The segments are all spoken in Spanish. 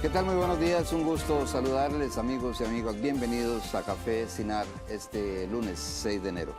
¿Qué tal? Muy buenos días, un gusto saludarles amigos y amigas. Bienvenidos a Café Sinar este lunes 6 de enero.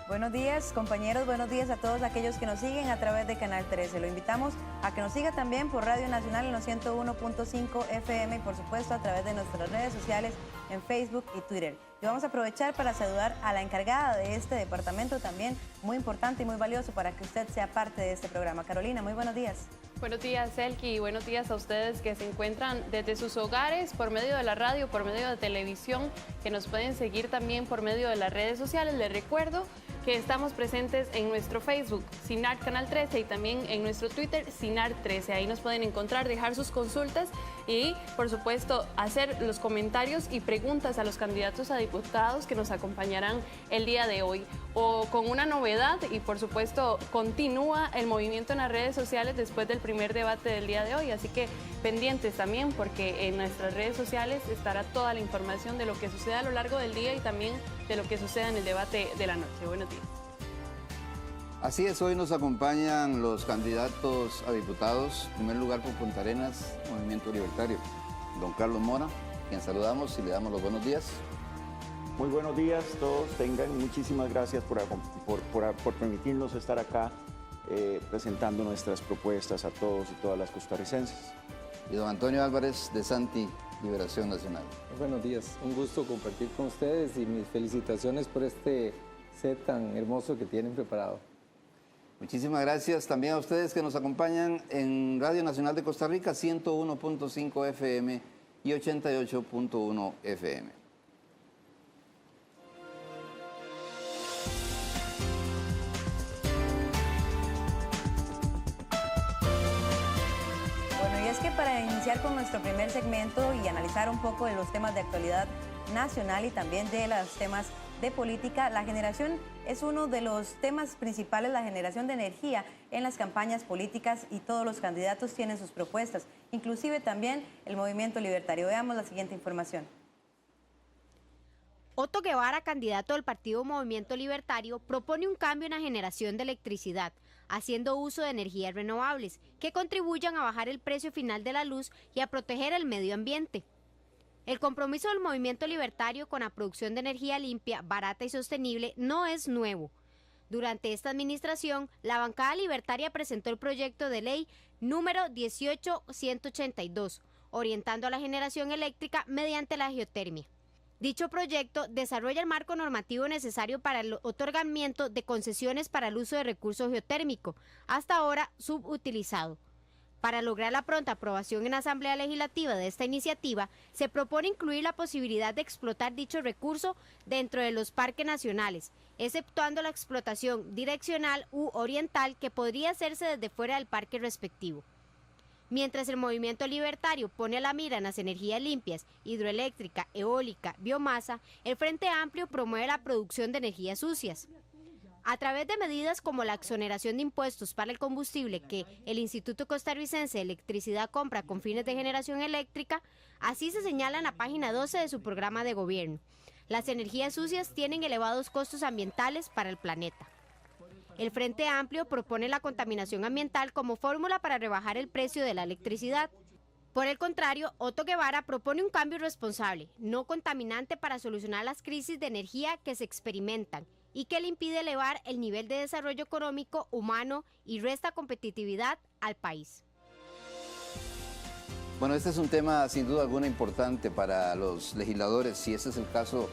Buenos días compañeros, buenos días a todos aquellos que nos siguen a través de Canal 13. Lo invitamos a que nos siga también por Radio Nacional en los 101.5 FM y por supuesto a través de nuestras redes sociales en Facebook y Twitter. Y vamos a aprovechar para saludar a la encargada de este departamento también, muy importante y muy valioso para que usted sea parte de este programa. Carolina, muy buenos días. Buenos días, Elki, y buenos días a ustedes que se encuentran desde sus hogares, por medio de la radio, por medio de televisión, que nos pueden seguir también por medio de las redes sociales. Les recuerdo que estamos presentes en nuestro Facebook, Sinar Canal 13, y también en nuestro Twitter, Sinar 13. Ahí nos pueden encontrar, dejar sus consultas y, por supuesto, hacer los comentarios y preguntas a los candidatos a diputados que nos acompañarán el día de hoy. O con una novedad, y por supuesto, continúa el movimiento en las redes sociales después del primer debate del día de hoy. Así que pendientes también, porque en nuestras redes sociales estará toda la información de lo que sucede a lo largo del día y también de lo que suceda en el debate de la noche. Buenos días. Así es, hoy nos acompañan los candidatos a diputados. En primer lugar por Punta Arenas, Movimiento Libertario, don Carlos Mora, quien saludamos y le damos los buenos días. Muy buenos días todos, tengan muchísimas gracias por permitirnos estar acá presentando nuestras propuestas a todos y todas las costarricenses. Y don Antonio Álvarez de Santi, Liberación Nacional. Buenos días, un gusto compartir con ustedes y mis felicitaciones por este set tan hermoso que tienen preparado. Muchísimas gracias también a ustedes que nos acompañan en Radio Nacional de Costa Rica, 101.5 FM y 88.1 FM. Es que para iniciar con nuestro primer segmento y analizar un poco de los temas de actualidad nacional y también de los temas de política, la generación es uno de los temas principales, la generación de energía en las campañas políticas, y todos los candidatos tienen sus propuestas, inclusive también el Movimiento Libertario. Veamos la siguiente información. Otto Guevara, candidato del partido Movimiento Libertario, propone un cambio en la generación de electricidad, haciendo uso de energías renovables que contribuyan a bajar el precio final de la luz y a proteger el medio ambiente. El compromiso del Movimiento Libertario con la producción de energía limpia, barata y sostenible no es nuevo. Durante esta administración, la bancada libertaria presentó el proyecto de ley número 18182, orientando a la generación eléctrica mediante la geotermia. Dicho proyecto desarrolla el marco normativo necesario para el otorgamiento de concesiones para el uso de recursos geotérmicos, hasta ahora subutilizado. Para lograr la pronta aprobación en la Asamblea Legislativa de esta iniciativa, se propone incluir la posibilidad de explotar dicho recurso dentro de los parques nacionales, exceptuando la explotación direccional u oriental que podría hacerse desde fuera del parque respectivo. Mientras el Movimiento Libertario pone la mira en las energías limpias, hidroeléctrica, eólica, biomasa, el Frente Amplio promueve la producción de energías sucias. A través de medidas como la exoneración de impuestos para el combustible que el Instituto Costarricense de Electricidad compra con fines de generación eléctrica, así se señala en la página 12 de su programa de gobierno. Las energías sucias tienen elevados costos ambientales para el planeta. El Frente Amplio propone la contaminación ambiental como fórmula para rebajar el precio de la electricidad. Por el contrario, Otto Guevara propone un cambio responsable, no contaminante, para solucionar las crisis de energía que se experimentan y que le impide elevar el nivel de desarrollo económico, humano y resta competitividad al país. Bueno, este es un tema sin duda alguna importante para los legisladores, y ese es el caso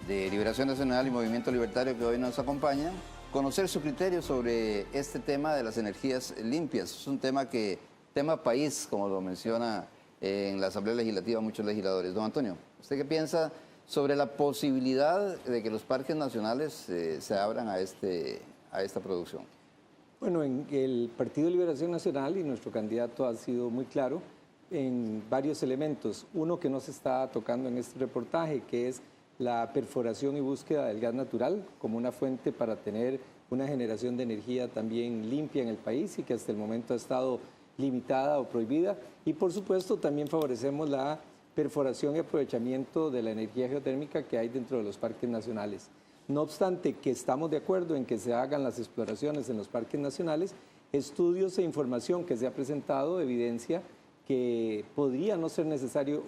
de Liberación Nacional y Movimiento Libertario que hoy nos acompañan. Conocer su criterio sobre este tema de las energías limpias. Es un tema país, como lo menciona en la Asamblea Legislativa muchos legisladores. Don Antonio, ¿usted qué piensa sobre la posibilidad de que los parques nacionales se abran a esta producción? Bueno, en el Partido Liberación Nacional y nuestro candidato ha sido muy claro en varios elementos. Uno que no se está tocando en este reportaje, que es la perforación y búsqueda del gas natural como una fuente para tener una generación de energía también limpia en el país y que hasta el momento ha estado limitada o prohibida. Y por supuesto también favorecemos la perforación y aprovechamiento de la energía geotérmica que hay dentro de los parques nacionales. No obstante que estamos de acuerdo en que se hagan las exploraciones en los parques nacionales, estudios e información que se ha presentado evidencia que podría no ser necesario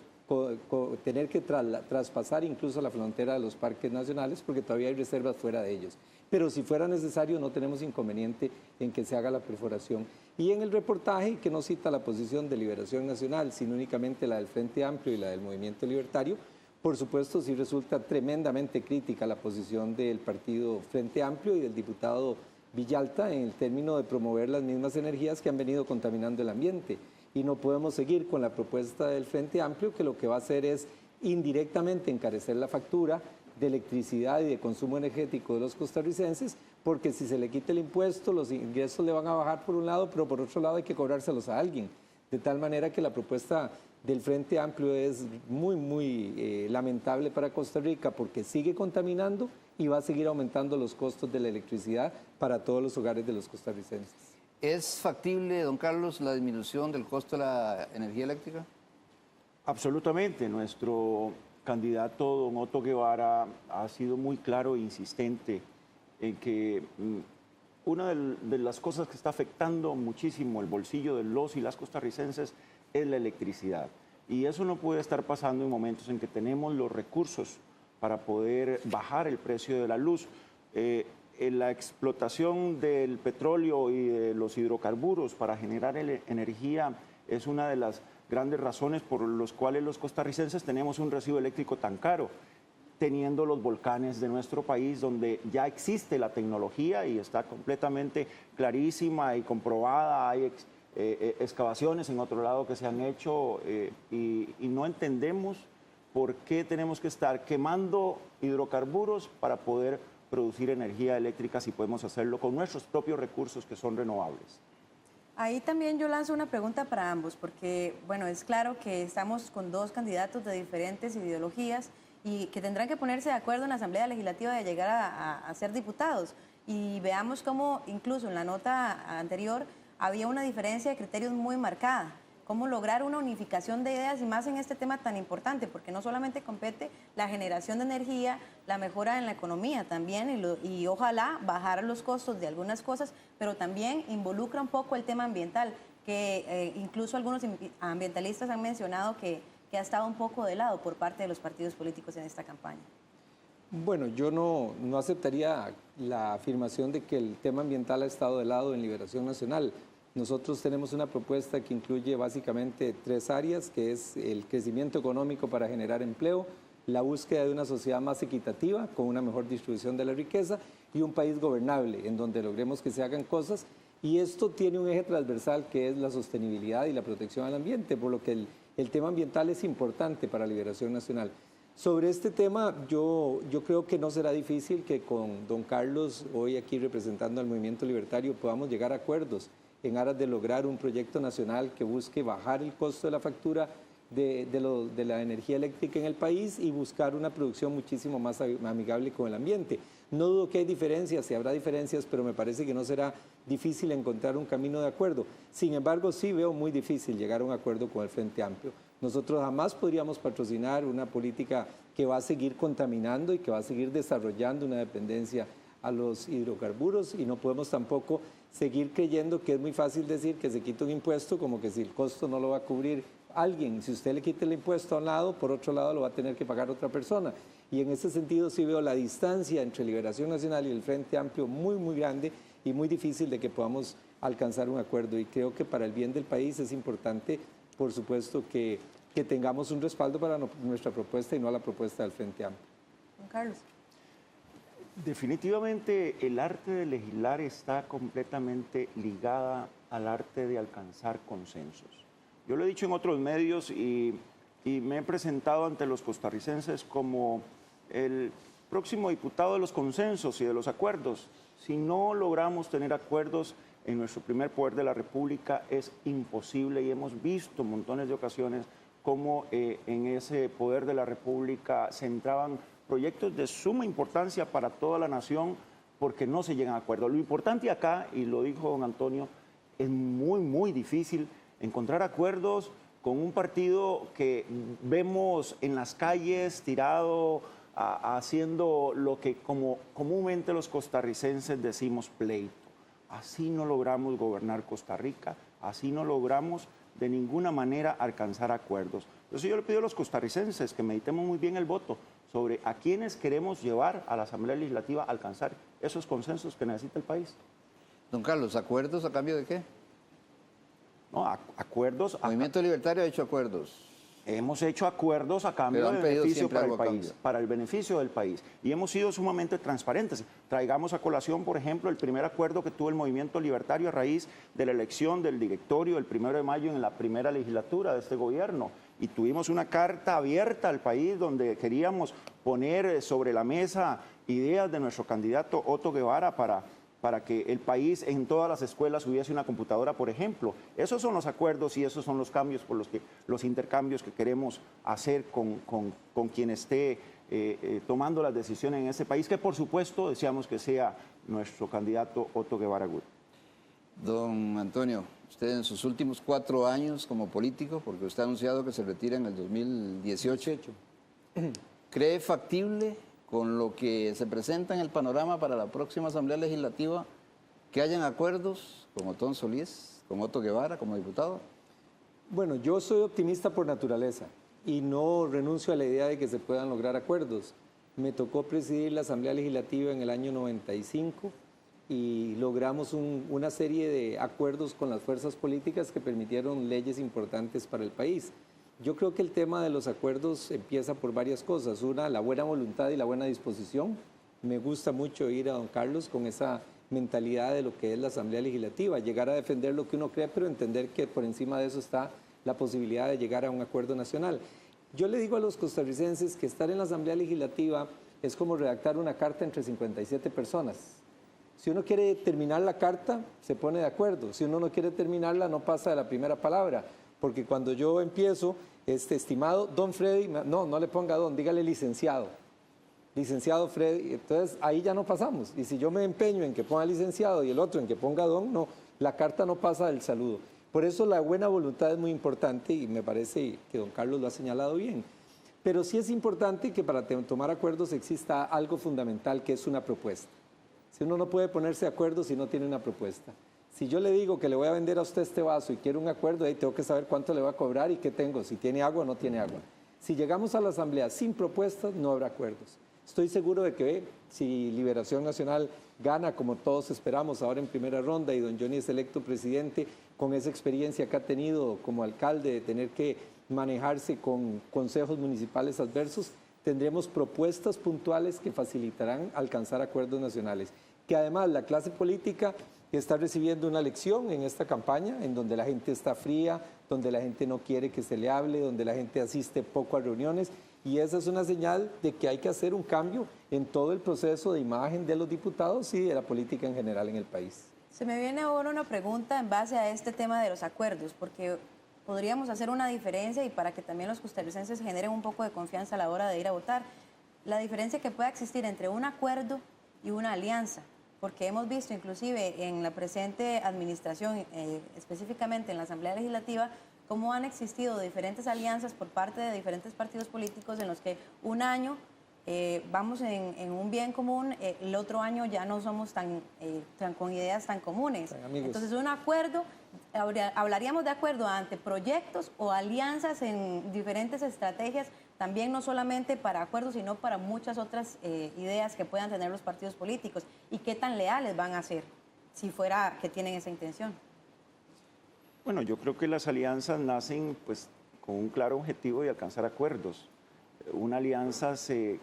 tener que traspasar incluso la frontera de los parques nacionales porque todavía hay reservas fuera de ellos. Pero si fuera necesario no tenemos inconveniente en que se haga la perforación. Y en el reportaje, que no cita la posición de Liberación Nacional, sino únicamente la del Frente Amplio y la del Movimiento Libertario, por supuesto sí resulta tremendamente crítica la posición del partido Frente Amplio y del diputado Villalta en el término de promover las mismas energías que han venido contaminando el ambiente. Y no podemos seguir con la propuesta del Frente Amplio, que lo que va a hacer es indirectamente encarecer la factura de electricidad y de consumo energético de los costarricenses, porque si se le quita el impuesto, los ingresos le van a bajar por un lado, pero por otro lado hay que cobrárselos a alguien. De tal manera que la propuesta del Frente Amplio es muy lamentable para Costa Rica, porque sigue contaminando y va a seguir aumentando los costos de la electricidad para todos los hogares de los costarricenses. ¿Es factible, don Carlos, la disminución del costo de la energía eléctrica? Absolutamente. Nuestro candidato, don Otto Guevara, ha sido muy claro e insistente en que una de las cosas que está afectando muchísimo el bolsillo de los y las costarricenses es la electricidad. Y eso no puede estar pasando en momentos en que tenemos los recursos para poder bajar el precio de la luz. La explotación del petróleo y de los hidrocarburos para generar energía es una de las grandes razones por las cuales los costarricenses tenemos un recibo eléctrico tan caro, teniendo los volcanes de nuestro país donde ya existe la tecnología y está completamente clarísima y comprobada. Hay excavaciones en otro lado que se han hecho y no entendemos por qué tenemos que estar quemando hidrocarburos para poder producir energía eléctrica si podemos hacerlo con nuestros propios recursos que son renovables. Ahí también yo lanzo una pregunta para ambos, porque bueno, es claro que estamos con dos candidatos de diferentes ideologías y que tendrán que ponerse de acuerdo en la Asamblea Legislativa de llegar a ser diputados. Y veamos cómo incluso en la nota anterior había una diferencia de criterios muy marcada. Cómo lograr una unificación de ideas y más en este tema tan importante, porque no solamente compete la generación de energía, la mejora en la economía también y ojalá bajar los costos de algunas cosas, pero también involucra un poco el tema ambiental, que incluso algunos ambientalistas han mencionado que ha estado un poco de lado por parte de los partidos políticos en esta campaña. Bueno, yo no aceptaría la afirmación de que el tema ambiental ha estado de lado en Liberación Nacional. Nosotros tenemos una propuesta que incluye básicamente 3 áreas, que es el crecimiento económico para generar empleo, la búsqueda de una sociedad más equitativa, con una mejor distribución de la riqueza y un país gobernable, en donde logremos que se hagan cosas. Y esto tiene un eje transversal que es la sostenibilidad y la protección al ambiente, por lo que el tema ambiental es importante para Liberación Nacional. Sobre este tema, yo creo que no será difícil que con don Carlos, hoy aquí representando al Movimiento Libertario, podamos llegar a acuerdos en aras de lograr un proyecto nacional que busque bajar el costo de la factura de la energía eléctrica en el país y buscar una producción muchísimo más amigable con el ambiente. No dudo que hay diferencias y habrá diferencias, pero me parece que no será difícil encontrar un camino de acuerdo. Sin embargo, sí veo muy difícil llegar a un acuerdo con el Frente Amplio. Nosotros jamás podríamos patrocinar una política que va a seguir contaminando y que va a seguir desarrollando una dependencia a los hidrocarburos y no podemos tampoco seguir creyendo que es muy fácil decir que se quita un impuesto como que si el costo no lo va a cubrir alguien. Si usted le quita el impuesto a un lado, por otro lado lo va a tener que pagar otra persona. Y en ese sentido sí veo la distancia entre Liberación Nacional y el Frente Amplio muy grande y muy difícil de que podamos alcanzar un acuerdo. Y creo que para el bien del país es importante, por supuesto, que tengamos un respaldo para nuestra propuesta y no a la propuesta del Frente Amplio. Don Carlos. Definitivamente el arte de legislar está completamente ligada al arte de alcanzar consensos. Yo lo he dicho en otros medios y me he presentado ante los costarricenses como el próximo diputado de los consensos y de los acuerdos. Si no logramos tener acuerdos en nuestro primer poder de la República es imposible y hemos visto montones de ocasiones cómo en ese poder de la República se entraban proyectos de suma importancia para toda la nación porque no se llegan a acuerdos. Lo importante acá, y lo dijo don Antonio, es muy difícil encontrar acuerdos con un partido que vemos en las calles tirado, haciendo lo que como comúnmente los costarricenses decimos pleito. Así no logramos gobernar Costa Rica, así no logramos de ninguna manera alcanzar acuerdos. Entonces yo le pido a los costarricenses que meditemos muy bien el voto sobre a quiénes queremos llevar a la Asamblea Legislativa a alcanzar esos consensos que necesita el país. Don Carlos, ¿acuerdos a cambio de qué? No, acuerdos. El Movimiento Libertario ha hecho acuerdos. Hemos hecho acuerdos a cambio de beneficio para el país, para el beneficio del país. Y hemos sido sumamente transparentes. Traigamos a colación, por ejemplo, el primer acuerdo que tuvo el Movimiento Libertario a raíz de la elección del directorio el 1 de mayo en la primera legislatura de este gobierno. Y tuvimos una carta abierta al país donde queríamos poner sobre la mesa ideas de nuestro candidato Otto Guevara para que el país en todas las escuelas hubiese una computadora, por ejemplo. Esos son los acuerdos y esos son los cambios por los intercambios que queremos hacer con quien esté tomando las decisiones en ese país, que por supuesto deseamos que sea nuestro candidato Otto Guevara Gut. Don Antonio, usted en sus últimos 4 años como político, porque usted ha anunciado que se retira en el 2018, ¿cree factible, con lo que se presenta en el panorama para la próxima Asamblea Legislativa, que hayan acuerdos con Otón Solís, con Otto Guevara como diputado? Bueno, yo soy optimista por naturaleza y no renuncio a la idea de que se puedan lograr acuerdos. Me tocó presidir la Asamblea Legislativa en el año 95 y logramos una serie de acuerdos con las fuerzas políticas que permitieron leyes importantes para el país. Yo creo que el tema de los acuerdos empieza por varias cosas. Una, la buena voluntad y la buena disposición. Me gusta mucho ir a don Carlos con esa mentalidad de lo que es la Asamblea Legislativa, llegar a defender lo que uno cree, pero entender que por encima de eso está la posibilidad de llegar a un acuerdo nacional. Yo le digo a los costarricenses que estar en la Asamblea Legislativa es como redactar una carta entre 57 personas. Si uno quiere terminar la carta, se pone de acuerdo. Si uno no quiere terminarla, no pasa de la primera palabra. Porque cuando yo empiezo, estimado don Freddy, no le ponga don, dígale licenciado. Licenciado Freddy, entonces ahí ya no pasamos. Y si yo me empeño en que ponga licenciado y el otro en que ponga don, no, la carta no pasa del saludo. Por eso la buena voluntad es muy importante y me parece que don Carlos lo ha señalado bien. Pero sí es importante que para tomar acuerdos exista algo fundamental, que es una propuesta. Si uno no puede ponerse de acuerdo si no tiene una propuesta. Si yo le digo que le voy a vender a usted este vaso y quiero un acuerdo, ahí tengo que saber cuánto le va a cobrar y qué tengo, si tiene agua o no tiene agua. Si llegamos a la Asamblea sin propuestas, no habrá acuerdos. Estoy seguro de que si Liberación Nacional gana, como todos esperamos, ahora en primera ronda, y don Johnny es electo presidente, con esa experiencia que ha tenido como alcalde de tener que manejarse con consejos municipales adversos, tendremos propuestas puntuales que facilitarán alcanzar acuerdos nacionales. Que además la clase política está recibiendo una lección en esta campaña, en donde la gente está fría, donde la gente no quiere que se le hable, donde la gente asiste poco a reuniones, y esa es una señal de que hay que hacer un cambio en todo el proceso de imagen de los diputados y de la política en general en el país. Se me viene ahora una pregunta en base a este tema de los acuerdos, porque podríamos hacer una diferencia y para que también los costarricenses generen un poco de confianza a la hora de ir a votar, la diferencia que pueda existir entre un acuerdo y una alianza. Porque hemos visto inclusive en la presente administración, específicamente en la Asamblea Legislativa, cómo han existido diferentes alianzas por parte de diferentes partidos políticos en los que un año vamos en un bien común, el otro año ya no somos tan con ideas tan comunes. Entonces un acuerdo, hablaríamos de acuerdo ante proyectos o alianzas en diferentes estrategias, también no solamente para acuerdos, sino para muchas otras ideas que puedan tener los partidos políticos y qué tan leales van a ser si fuera que tienen esa intención. Bueno, yo creo que las alianzas nacen pues, con un claro objetivo de alcanzar acuerdos. Una alianza se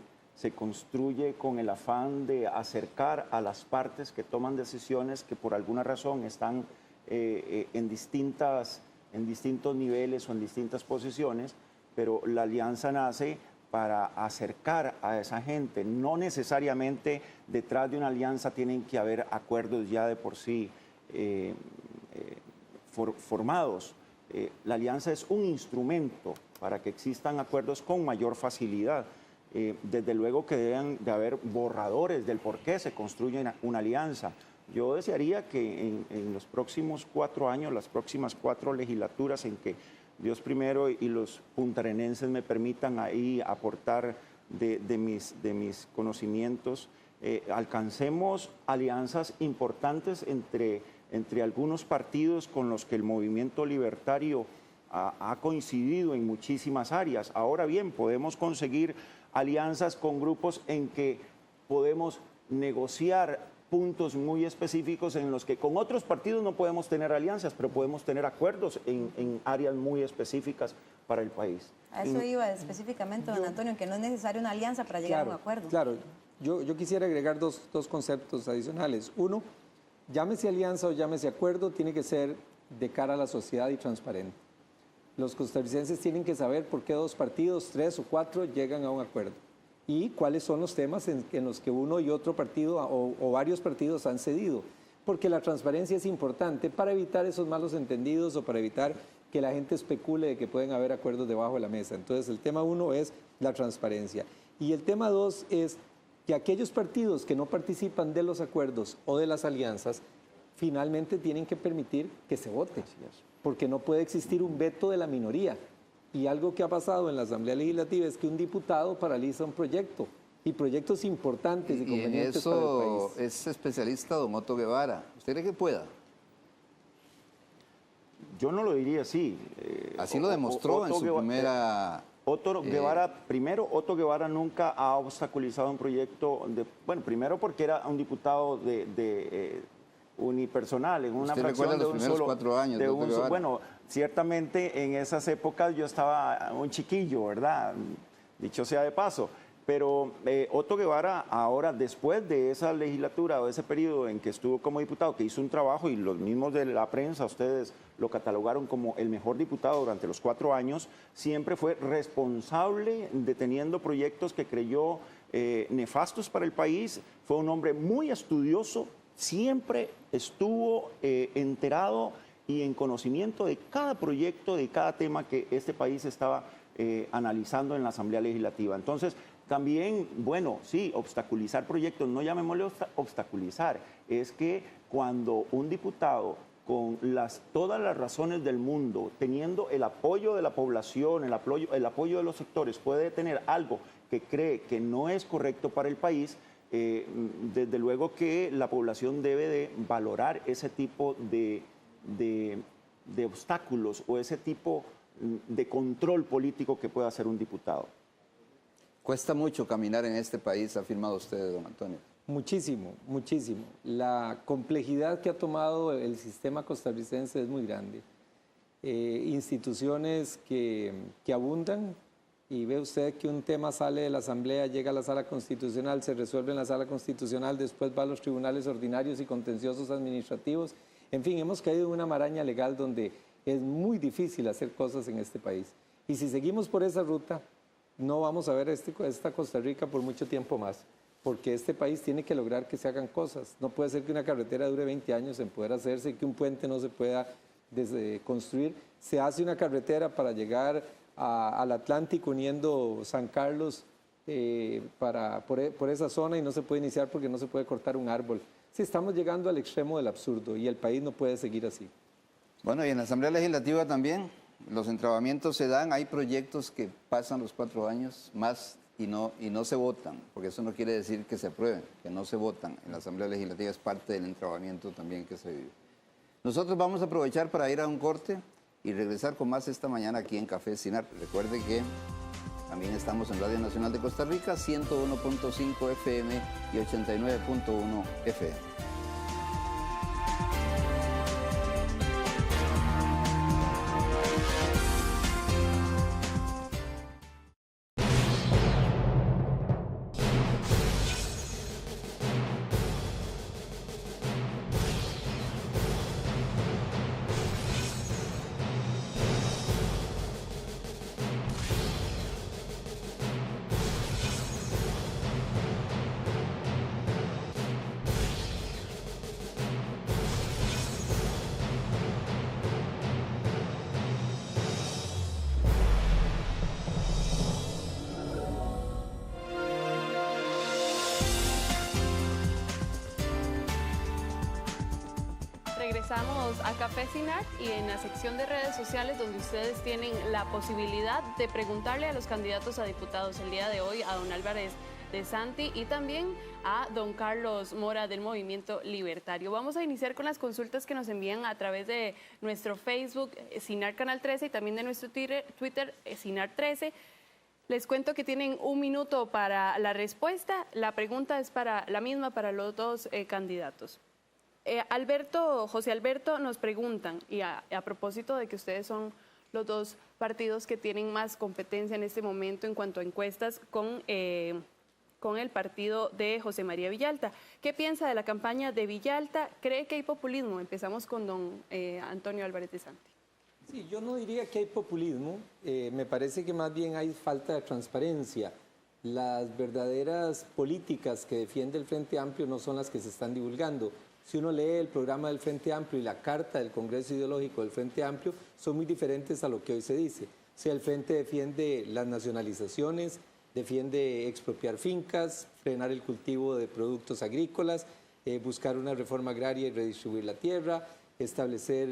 construye con el afán de acercar a las partes que toman decisiones que por alguna razón están en distintos niveles o en distintas posiciones, pero la alianza nace para acercar a esa gente. No necesariamente detrás de una alianza tienen que haber acuerdos ya de por sí formados. La alianza es un instrumento para que existan acuerdos con mayor facilidad. Desde luego que deben de haber borradores del por qué se construye una alianza. Yo desearía que en los próximos 4 años, las próximas 4 legislaturas en que Dios primero y los puntarenenses me permitan ahí aportar de mis conocimientos, alcancemos alianzas importantes entre algunos partidos con los que el movimiento libertario ha coincidido en muchísimas áreas. Ahora bien, podemos conseguir alianzas con grupos en que podemos negociar puntos muy específicos en los que con otros partidos no podemos tener alianzas, pero podemos tener acuerdos en áreas muy específicas para el país. A eso iba específicamente, don Antonio, que no es necesaria una alianza para llegar a un acuerdo. Claro, yo quisiera agregar dos conceptos adicionales. Uno, llámese alianza o llámese acuerdo, tiene que ser de cara a la sociedad y transparente. Los costarricenses tienen que saber por qué 2 partidos, 3 o 4 llegan a un acuerdo y cuáles son los temas en los que uno y otro partido o varios partidos han cedido. Porque la transparencia es importante para evitar esos malos entendidos o para evitar que la gente especule de que pueden haber acuerdos debajo de la mesa. Entonces, el tema 1 es la transparencia. Y el tema 2 es que aquellos partidos que no participan de los acuerdos o de las alianzas, finalmente tienen que permitir que se vote, porque no puede existir un veto de la minoría. Y algo que ha pasado en la Asamblea Legislativa es que un diputado paraliza un proyecto, y proyectos importantes y convenientes para el país. Y en eso es especialista don Otto Guevara. ¿Usted cree que pueda? Yo no lo diría así. Así lo demostró en su primera... Otto Guevara nunca ha obstaculizado un proyecto, primero porque era un diputado unipersonal, en una fracción de un solo... 4 años de Otto Guevara. Bueno, ciertamente en esas épocas yo estaba un chiquillo, ¿verdad? Dicho sea de paso. Pero Otto Guevara ahora, después de esa legislatura o ese periodo en que estuvo como diputado, que hizo un trabajo y los mismos de la prensa, ustedes lo catalogaron como el mejor diputado durante los 4 años, siempre fue responsable deteniendo proyectos que creyó nefastos para el país. Fue un hombre muy estudioso, siempre estuvo enterado y en conocimiento de cada proyecto, de cada tema que este país estaba analizando en la Asamblea Legislativa. Entonces, también, bueno, sí, obstaculizar proyectos, no llamémosle obstaculizar, es que cuando un diputado con todas las razones del mundo, teniendo el apoyo de la población, el apoyo de los sectores, puede tener algo que cree que no es correcto para el país, desde luego que la población debe de valorar ese tipo de obstáculos o ese tipo de control político que pueda hacer un diputado. Cuesta mucho caminar en este país, ha afirmado usted, don Antonio. Muchísimo, muchísimo. La complejidad que ha tomado el sistema costarricense es muy grande. Instituciones que abundan, y ve usted que un tema sale de la Asamblea, llega a la Sala Constitucional, se resuelve en la Sala Constitucional, después va a los tribunales ordinarios y contenciosos administrativos. En fin, hemos caído en una maraña legal donde es muy difícil hacer cosas en este país. Y si seguimos por esa ruta, no vamos a ver esta Costa Rica por mucho tiempo más, porque este país tiene que lograr que se hagan cosas. No puede ser que una carretera dure 20 años en poder hacerse y que un puente no se pueda construir. Se hace una carretera para llegar al Atlántico uniendo San Carlos por esa zona y no se puede iniciar porque no se puede cortar un árbol. Sí, estamos llegando al extremo del absurdo y el país no puede seguir así. Bueno, y en la Asamblea Legislativa también los entrabamientos se dan, hay proyectos que pasan los 4 años más y no se votan, porque eso no quiere decir que se aprueben, que no se votan. En la Asamblea Legislativa es parte del entrabamiento también que se vive. Nosotros vamos a aprovechar para ir a un corte y regresar con más esta mañana aquí en Café Sinar. Recuerde que también estamos en Radio Nacional de Costa Rica, 101.5 FM y 89.1 FM. Regresamos a Café Sinar y en la sección de redes sociales donde ustedes tienen la posibilidad de preguntarle a los candidatos a diputados. El día de hoy a don Álvarez de Santi y también a don Carlos Mora del Movimiento Libertario. Vamos a iniciar con las consultas que nos envían a través de nuestro Facebook, Sinar Canal 13, y también de nuestro Twitter, Sinar 13. Les cuento que tienen 1 minuto para la respuesta. La pregunta es la misma para los dos candidatos. José Alberto nos preguntan, y a propósito de que ustedes son los dos partidos que tienen más competencia en este momento en cuanto a encuestas con el partido de José María Villalta. ¿Qué piensa de la campaña de Villalta? ¿Cree que hay populismo? Empezamos con don Antonio Álvarez de Santi. Sí, yo no diría que hay populismo, me parece que más bien hay falta de transparencia. Las verdaderas políticas que defiende el Frente Amplio no son las que se están divulgando. Si uno lee el programa del Frente Amplio y la carta del Congreso Ideológico del Frente Amplio, son muy diferentes a lo que hoy se dice. O sea, el Frente defiende las nacionalizaciones, defiende expropiar fincas, frenar el cultivo de productos agrícolas, buscar una reforma agraria y redistribuir la tierra, establecer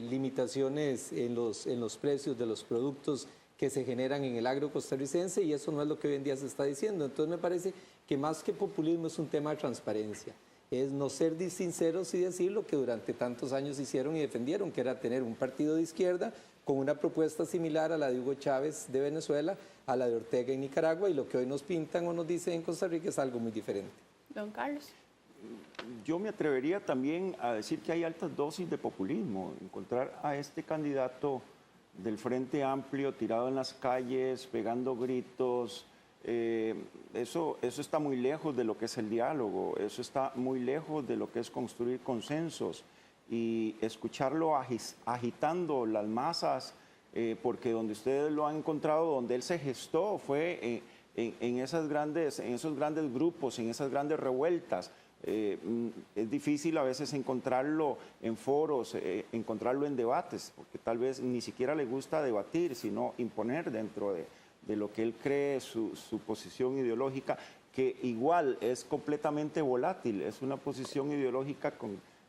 limitaciones en los precios de los productos que se generan en el agro costarricense, y eso no es lo que hoy en día se está diciendo. Entonces me parece que más que populismo es un tema de transparencia. Es no ser sinceros y decir lo que durante tantos años hicieron y defendieron, que era tener un partido de izquierda con una propuesta similar a la de Hugo Chávez de Venezuela, a la de Ortega en Nicaragua, y lo que hoy nos pintan o nos dicen en Costa Rica es algo muy diferente. Don Carlos. Yo me atrevería también a decir que hay altas dosis de populismo. Encontrar a este candidato del Frente Amplio tirado en las calles, pegando gritos, eso está muy lejos de lo que es el diálogo, eso está muy lejos de lo que es construir consensos, y escucharlo agitando las masas, porque donde ustedes lo han encontrado, donde él se gestó, fue en esos grandes grupos, en esas grandes revueltas. Es difícil a veces encontrarlo en foros, encontrarlo en debates, porque tal vez ni siquiera le gusta debatir, sino imponer dentro de lo que él cree, su posición ideológica, que igual es completamente volátil. Es una posición ideológica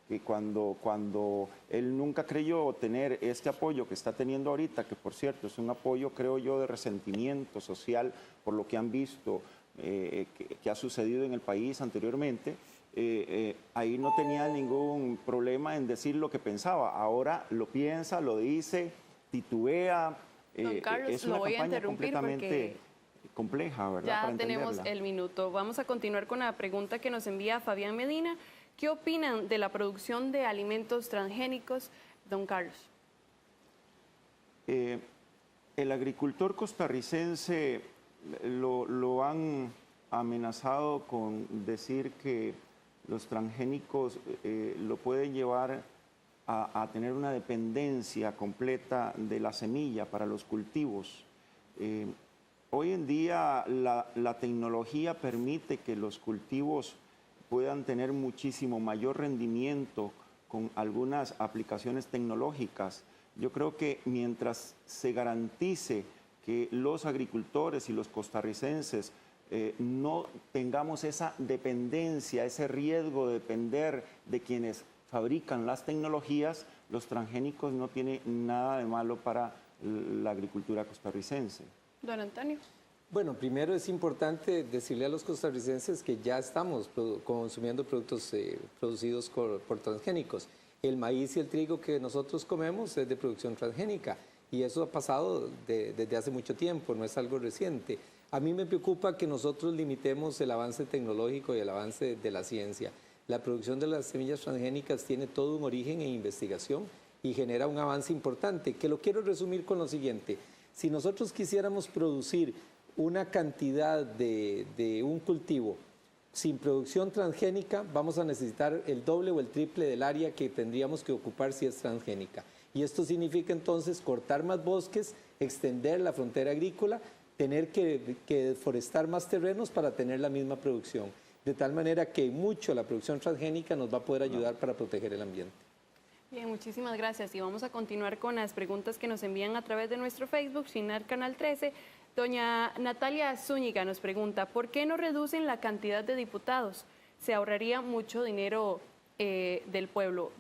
que cuando él nunca creyó tener este apoyo que está teniendo ahorita, que por cierto es un apoyo, creo yo, de resentimiento social por lo que han visto que ha sucedido en el país anteriormente, ahí no tenía ningún problema en decir lo que pensaba. Ahora lo piensa, lo dice, titubea. Don Carlos, es una lo voy a campaña interrumpir completamente compleja, ¿verdad? Ya para tenemos entenderla. el minuto. Vamos a continuar con la pregunta que nos envía Fabián Medina. ¿Qué opinan de la producción de alimentos transgénicos, don Carlos? El agricultor costarricense lo han amenazado con decir que los transgénicos lo pueden llevar a tener una dependencia completa de la semilla para los cultivos. Hoy en día la tecnología permite que los cultivos puedan tener muchísimo mayor rendimiento con algunas aplicaciones tecnológicas. Yo creo que mientras se garantice que los agricultores y los costarricenses no tengamos esa dependencia, ese riesgo de depender de quienes fabrican las tecnologías, los transgénicos no tienen nada de malo para la agricultura costarricense. Don Antonio. Bueno, primero es importante decirle a los costarricenses que ya estamos consumiendo productos producidos por transgénicos. El maíz y el trigo que nosotros comemos es de producción transgénica, y eso ha pasado desde hace mucho tiempo, no es algo reciente. A mí me preocupa que nosotros limitemos el avance tecnológico y el avance de la ciencia. La producción de las semillas transgénicas tiene todo un origen en investigación y genera un avance importante, que lo quiero resumir con lo siguiente. Si nosotros quisiéramos producir una cantidad de un cultivo sin producción transgénica, vamos a necesitar el doble o el triple del área que tendríamos que ocupar si es transgénica. Y esto significa entonces cortar más bosques, extender la frontera agrícola, tener que deforestar más terrenos para tener la misma producción. De tal manera que mucho la producción transgénica nos va a poder ayudar para proteger el ambiente. Bien, muchísimas gracias. Y vamos a continuar con las preguntas que nos envían a través de nuestro Facebook, Sinar Canal 13. Doña Natalia Zúñiga nos pregunta, ¿por qué no reducen la cantidad de diputados? Se ahorraría mucho dinero del pueblo.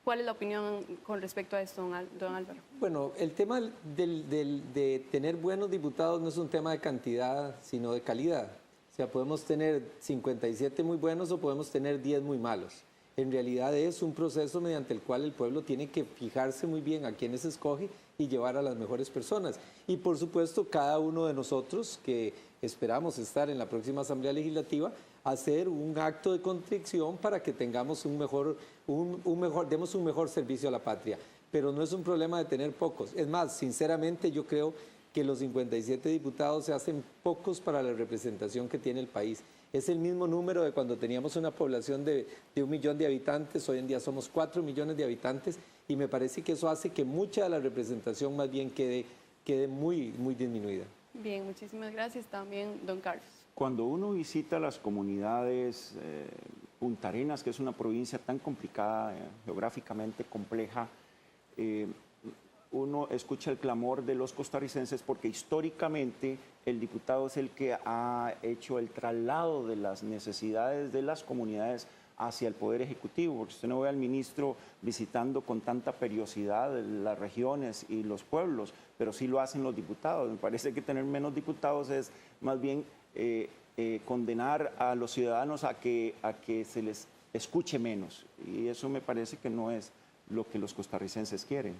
¿Cuál es la opinión con respecto a esto, don Álvaro? Bueno, el tema de tener buenos diputados no es un tema de cantidad, sino de calidad. O sea, podemos tener 57 muy buenos o podemos tener 10 muy malos. En realidad es un proceso mediante el cual el pueblo tiene que fijarse muy bien a quiénes escoge y llevar a las mejores personas. Y por supuesto, cada uno de nosotros que esperamos estar en la próxima Asamblea Legislativa, hacer un acto de contrición para que tengamos demos un mejor servicio a la patria. Pero no es un problema de tener pocos. Es más, sinceramente yo creo que los 57 diputados se hacen pocos para la representación que tiene el país. Es el mismo número de cuando teníamos una población de 1 millón de habitantes, hoy en día somos 4 millones de habitantes y me parece que eso hace que mucha de la representación más bien quede muy, muy disminuida. Bien, muchísimas gracias también, don Carlos. Cuando uno visita las comunidades, Punta Arenas, que es una provincia tan complicada, geográficamente compleja, uno escucha el clamor de los costarricenses porque históricamente el diputado es el que ha hecho el traslado de las necesidades de las comunidades hacia el Poder Ejecutivo, porque usted no ve al ministro visitando con tanta periodicidad las regiones y los pueblos, pero sí lo hacen los diputados. Me parece que tener menos diputados es más bien condenar a los ciudadanos a que se les escuche menos, y eso me parece que no es lo que los costarricenses quieren.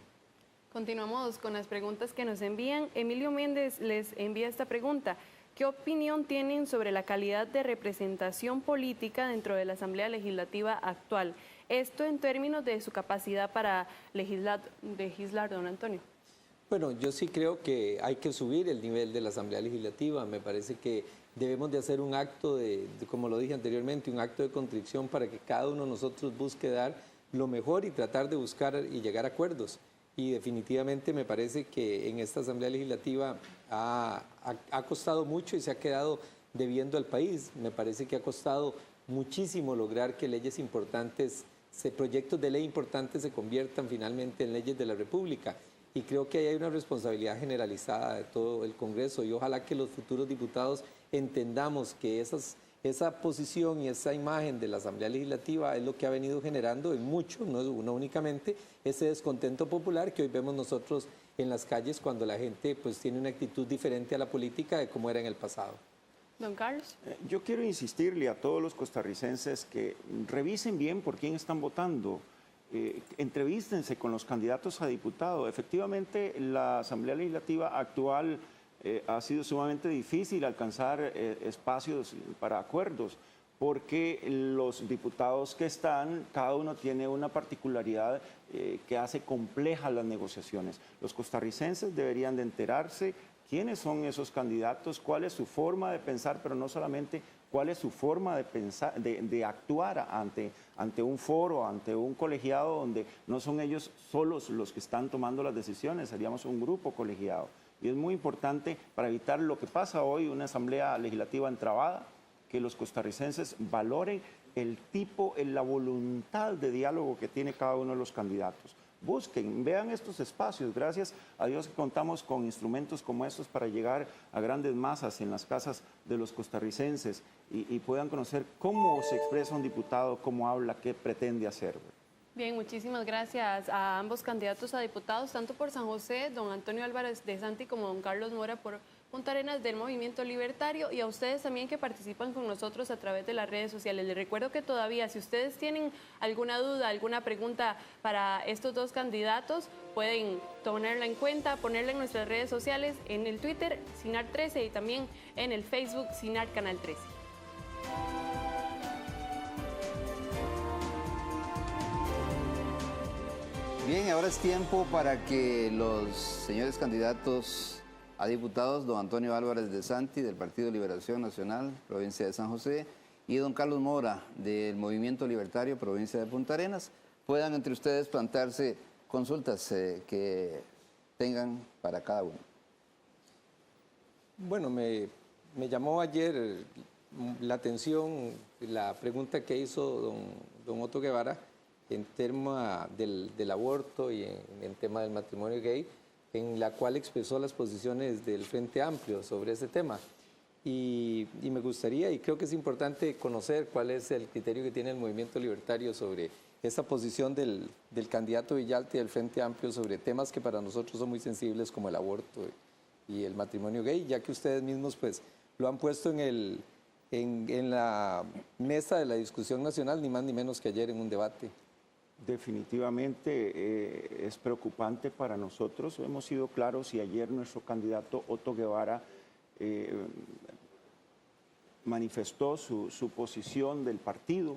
Continuamos con las preguntas que nos envían. Emilio Méndez les envía esta pregunta. ¿Qué opinión tienen sobre la calidad de representación política dentro de la Asamblea Legislativa actual? Esto en términos de su capacidad para legislar, don Antonio. Bueno, yo sí creo que hay que subir el nivel de la Asamblea Legislativa. Me parece que debemos de hacer un acto como lo dije anteriormente, un acto de contrición para que cada uno de nosotros busque dar lo mejor y tratar de buscar y llegar a acuerdos. Y definitivamente me parece que en esta Asamblea Legislativa ha costado mucho y se ha quedado debiendo al país. Me parece que ha costado muchísimo lograr que leyes importantes, proyectos de ley importantes se conviertan finalmente en leyes de la República. Y creo que ahí hay una responsabilidad generalizada de todo el Congreso y ojalá que los futuros diputados entendamos que esa posición y esa imagen de la Asamblea Legislativa es lo que ha venido generando en mucho, no únicamente, ese descontento popular que hoy vemos nosotros en las calles cuando la gente pues tiene una actitud diferente a la política de como era en el pasado. Don Carlos. Yo quiero insistirle a todos los costarricenses que revisen bien por quién están votando. Entrevístense con los candidatos a diputado. Efectivamente, la Asamblea Legislativa actual ha sido sumamente difícil alcanzar espacios para acuerdos, porque los diputados que están, cada uno tiene una particularidad que hace complejas las negociaciones. Los costarricenses deberían de enterarse quiénes son esos candidatos, cuál es su forma de pensar, pero no solamente cuál es su forma de pensar, de actuar ante un foro, ante un colegiado donde no son ellos solos los que están tomando las decisiones, seríamos un grupo colegiado. Y es muy importante para evitar lo que pasa hoy, una asamblea legislativa entrabada, que los costarricenses valoren el tipo, la voluntad de diálogo que tiene cada uno de los candidatos. Busquen, vean estos espacios. Gracias a Dios que contamos con instrumentos como estos para llegar a grandes masas en las casas de los costarricenses y puedan conocer cómo se expresa un diputado, cómo habla, qué pretende hacer. Bien, muchísimas gracias a ambos candidatos a diputados, tanto por San José, don Antonio Álvarez de Santi, como don Carlos Mora por Punta Arenas del Movimiento Libertario, y a ustedes también que participan con nosotros a través de las redes sociales. Les recuerdo que todavía, si ustedes tienen alguna duda, alguna pregunta para estos dos candidatos, pueden tomarla en cuenta, ponerla en nuestras redes sociales, en el Twitter, Sinar13, y también en el Facebook, Sinar Canal 13. Bien, ahora es tiempo para que los señores candidatos a diputados, don Antonio Álvarez de Santi, del Partido Liberación Nacional, provincia de San José, y don Carlos Mora, del Movimiento Libertario, provincia de Punta Arenas, puedan entre ustedes plantearse consultas que tengan para cada uno. Bueno, me llamó ayer la atención la pregunta que hizo don Otto Guevara en tema del aborto y en tema del matrimonio gay, en la cual expresó las posiciones del Frente Amplio sobre ese tema. Y me gustaría, y creo que es importante conocer cuál es el criterio que tiene el Movimiento Libertario sobre esa posición del candidato Villalta y del Frente Amplio sobre temas que para nosotros son muy sensibles como el aborto y el matrimonio gay, ya que ustedes mismos pues lo han puesto en en la mesa de la discusión nacional, ni más ni menos que ayer en un debate. Definitivamente es preocupante para nosotros. Hemos sido claros y ayer nuestro candidato Otto Guevara manifestó su posición del partido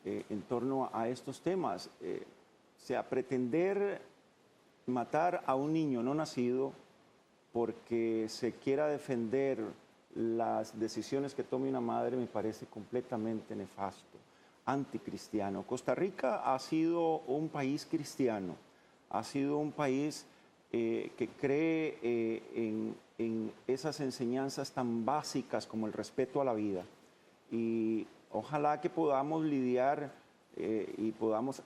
en torno a estos temas. O sea, pretender matar a un niño no nacido porque se quiera defender las decisiones que tome una madre me parece completamente nefasto, anticristiano. Costa Rica ha sido un país cristiano, ha sido un país que cree en esas enseñanzas tan básicas como el respeto a la vida. Y ojalá que podamos lidiar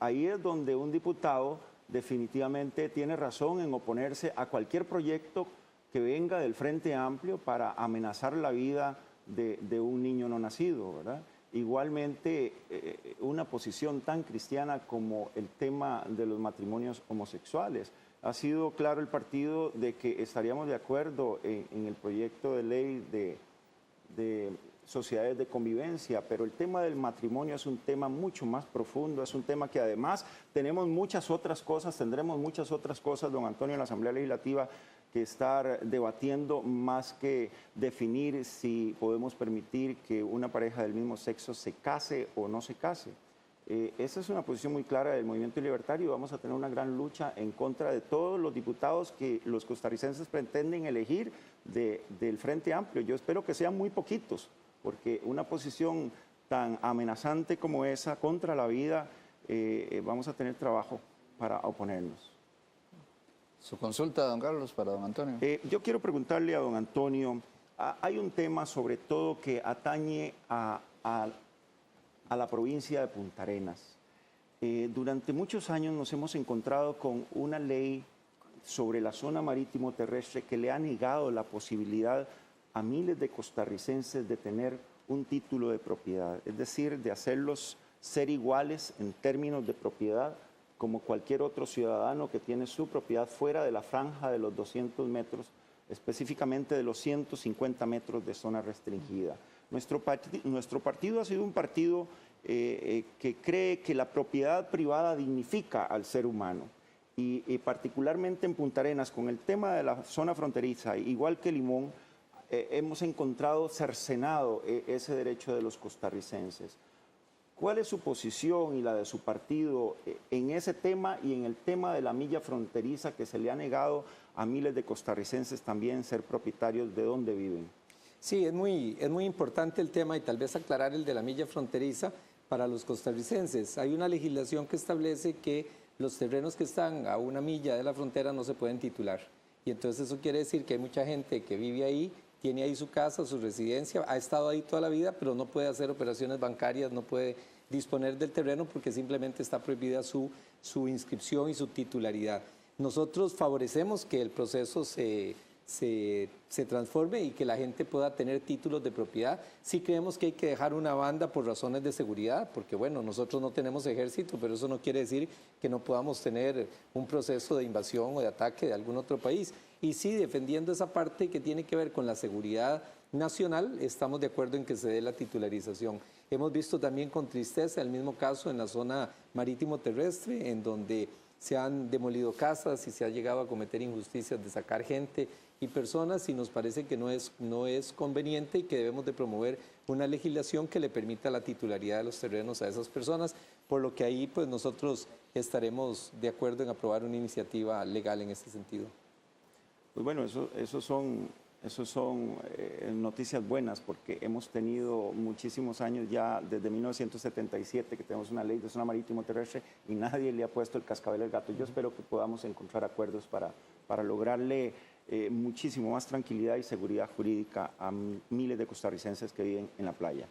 ahí es donde un diputado definitivamente tiene razón en oponerse a cualquier proyecto que venga del Frente Amplio para amenazar la vida de un niño no nacido, ¿verdad? Igualmente, una posición tan cristiana como el tema de los matrimonios homosexuales. Ha sido claro el partido de que estaríamos de acuerdo en el proyecto de ley de sociedades de convivencia, pero el tema del matrimonio es un tema mucho más profundo, es un tema que además tendremos muchas otras cosas, don Antonio, en la Asamblea Legislativa que estar debatiendo más que definir si podemos permitir que una pareja del mismo sexo se case o no se case. Esa es una posición muy clara del Movimiento Libertario. Vamos a tener una gran lucha en contra de todos los diputados que los costarricenses pretenden elegir del Frente Amplio. Yo espero que sean muy poquitos, porque una posición tan amenazante como esa contra la vida, vamos a tener trabajo para oponernos. Su consulta, don Carlos, para don Antonio. Yo quiero preguntarle a don Antonio, hay un tema sobre todo que atañe a la provincia de Punta Arenas. Durante muchos años nos hemos encontrado con una ley sobre la zona marítimo terrestre que le ha negado la posibilidad a miles de costarricenses de tener un título de propiedad, es decir, de hacerlos ser iguales en términos de propiedad como cualquier otro ciudadano que tiene su propiedad fuera de la franja de los 200 metros, específicamente de los 150 metros de zona restringida. Nuestro partido ha sido un partido que cree que la propiedad privada dignifica al ser humano y particularmente en Punta Arenas, con el tema de la zona fronteriza, igual que Limón, hemos encontrado cercenado ese derecho de los costarricenses. ¿Cuál es su posición y la de su partido en ese tema y en el tema de la milla fronteriza que se le ha negado a miles de costarricenses también ser propietarios de donde viven? Sí, es muy importante el tema y tal vez aclarar el de la milla fronteriza para los costarricenses. Hay una legislación que establece que los terrenos que están a una milla de la frontera no se pueden titular. Y entonces eso quiere decir que hay mucha gente que vive ahí, tiene ahí su casa, su residencia, ha estado ahí toda la vida, pero no puede hacer operaciones bancarias, no puede disponer del terreno porque simplemente está prohibida su inscripción y su titularidad. Nosotros favorecemos que el proceso se transforme y que la gente pueda tener títulos de propiedad. Sí creemos que hay que dejar una banda por razones de seguridad, porque bueno, nosotros no tenemos ejército, pero eso no quiere decir que no podamos tener un proceso de invasión o de ataque de algún otro país. Y sí, defendiendo esa parte que tiene que ver con la seguridad nacional, estamos de acuerdo en que se dé la titularización. Hemos visto también con tristeza el mismo caso en la zona marítimo terrestre, en donde se han demolido casas y se ha llegado a cometer injusticias de sacar gente y personas, y nos parece que no es conveniente y que debemos de promover una legislación que le permita la titularidad de los terrenos a esas personas, por lo que ahí pues nosotros estaremos de acuerdo en aprobar una iniciativa legal en este sentido. Pues bueno, esos son noticias buenas, porque hemos tenido muchísimos años ya, desde 1977, que tenemos una ley de zona marítimo terrestre y nadie le ha puesto el cascabel al gato. Yo espero que podamos encontrar acuerdos para lograrle muchísimo más tranquilidad y seguridad jurídica a miles de costarricenses que viven en la playa.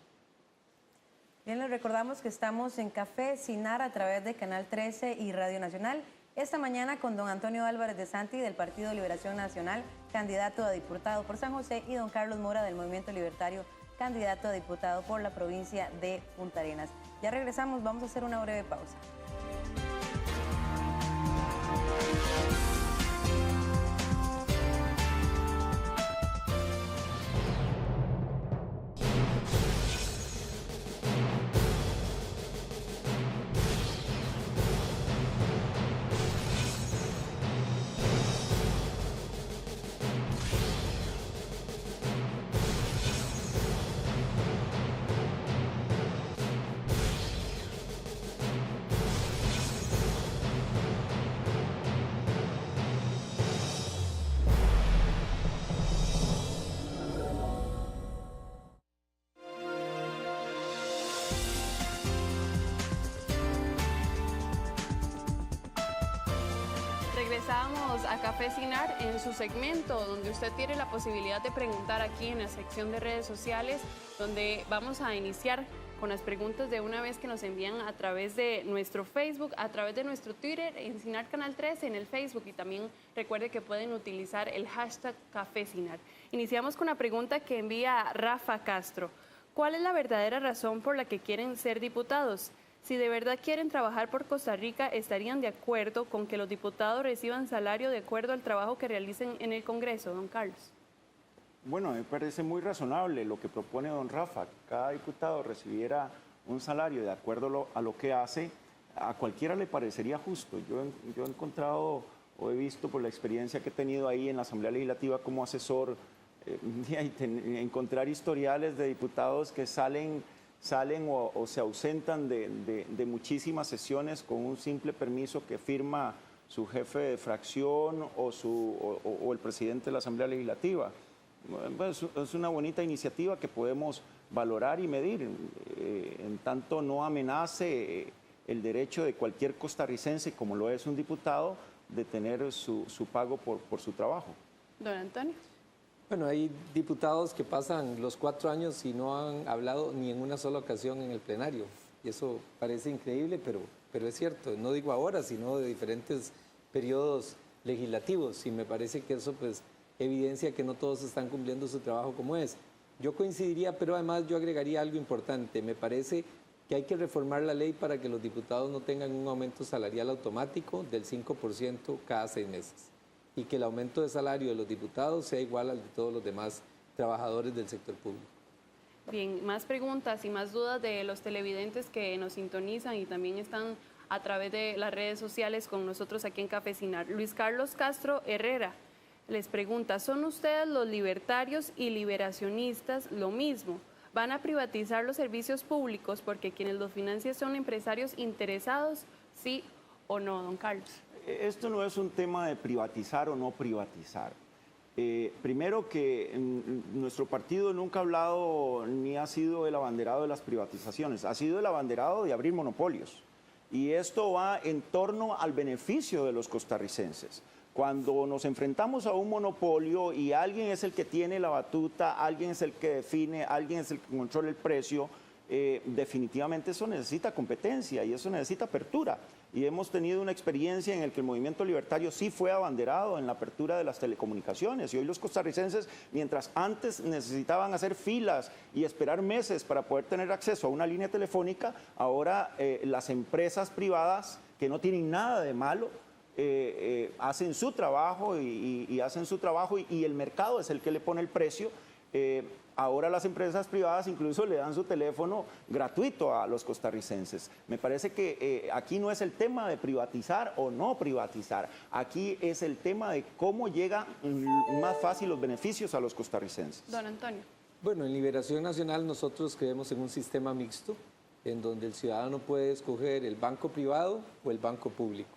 Bien, les recordamos que estamos en Café Cinar a través de Canal 13 y Radio Nacional. Esta mañana con don Antonio Álvarez de Santi del Partido Liberación Nacional, candidato a diputado por San José, y don Carlos Mora del Movimiento Libertario, candidato a diputado por la provincia de Punta Arenas. Ya regresamos, vamos a hacer una breve pausa. regresamos a Café Cinar en su segmento donde usted tiene la posibilidad de preguntar aquí en la sección de redes sociales, donde vamos a iniciar con las preguntas de una vez que nos envían a través de nuestro Facebook, a través de nuestro Twitter, en Cinar Canal 13 en el Facebook, y también recuerde que pueden utilizar el hashtag Café Cinar. Iniciamos con la pregunta que envía Rafa Castro. ¿Cuál es la verdadera razón por la que quieren ser diputados? Si de verdad quieren trabajar por Costa Rica, ¿estarían de acuerdo con que los diputados reciban salario de acuerdo al trabajo que realicen en el Congreso, don Carlos? Bueno, me parece muy razonable lo que propone don Rafa, que cada diputado recibiera un salario de acuerdo a lo que hace. A cualquiera le parecería justo. Yo he encontrado o he visto por la experiencia que he tenido ahí en la Asamblea Legislativa como asesor, encontrar historiales de diputados que salen o se ausentan de muchísimas sesiones con un simple permiso que firma su jefe de fracción o el presidente de la Asamblea Legislativa. Pues es una bonita iniciativa que podemos valorar y medir, en tanto no amenace el derecho de cualquier costarricense, como lo es un diputado, de tener su pago por su trabajo. Don Antonio. Bueno, hay diputados que pasan los 4 años y no han hablado ni en una sola ocasión en el plenario. Y eso parece increíble, pero es cierto. No digo ahora, sino de diferentes periodos legislativos. Y me parece que eso pues evidencia que no todos están cumpliendo su trabajo como es. Yo coincidiría, pero además yo agregaría algo importante. Me parece que hay que reformar la ley para que los diputados no tengan un aumento salarial automático del 5% cada 6 meses. Y que el aumento de salario de los diputados sea igual al de todos los demás trabajadores del sector público. Bien, más preguntas y más dudas de los televidentes que nos sintonizan y también están a través de las redes sociales con nosotros aquí en Café Cinar. Luis Carlos Castro Herrera les pregunta, ¿son ustedes los libertarios y liberacionistas lo mismo? ¿Van a privatizar los servicios públicos porque quienes los financian son empresarios interesados? ¿Sí o no, don Carlos? Esto no es un tema de privatizar o no privatizar. Primero que nuestro partido nunca ha hablado ni ha sido el abanderado de las privatizaciones, ha sido el abanderado de abrir monopolios. Y esto va en torno al beneficio de los costarricenses. Cuando nos enfrentamos a un monopolio y alguien es el que tiene la batuta, alguien es el que define, alguien es el que controla el precio, definitivamente eso necesita competencia y eso necesita apertura. Y hemos tenido una experiencia en la que el movimiento libertario sí fue abanderado en la apertura de las telecomunicaciones. Y hoy los costarricenses, mientras antes necesitaban hacer filas y esperar meses para poder tener acceso a una línea telefónica, ahora las empresas privadas, que no tienen nada de malo, hacen su trabajo y hacen su trabajo y el mercado es el que le pone el precio. Ahora las empresas privadas incluso le dan su teléfono gratuito a los costarricenses. Me parece que aquí no es el tema de privatizar o no privatizar. Aquí es el tema de cómo llegan más fácil los beneficios a los costarricenses. Don Antonio. Bueno, en Liberación Nacional nosotros creemos en un sistema mixto en donde el ciudadano puede escoger el banco privado o el banco público.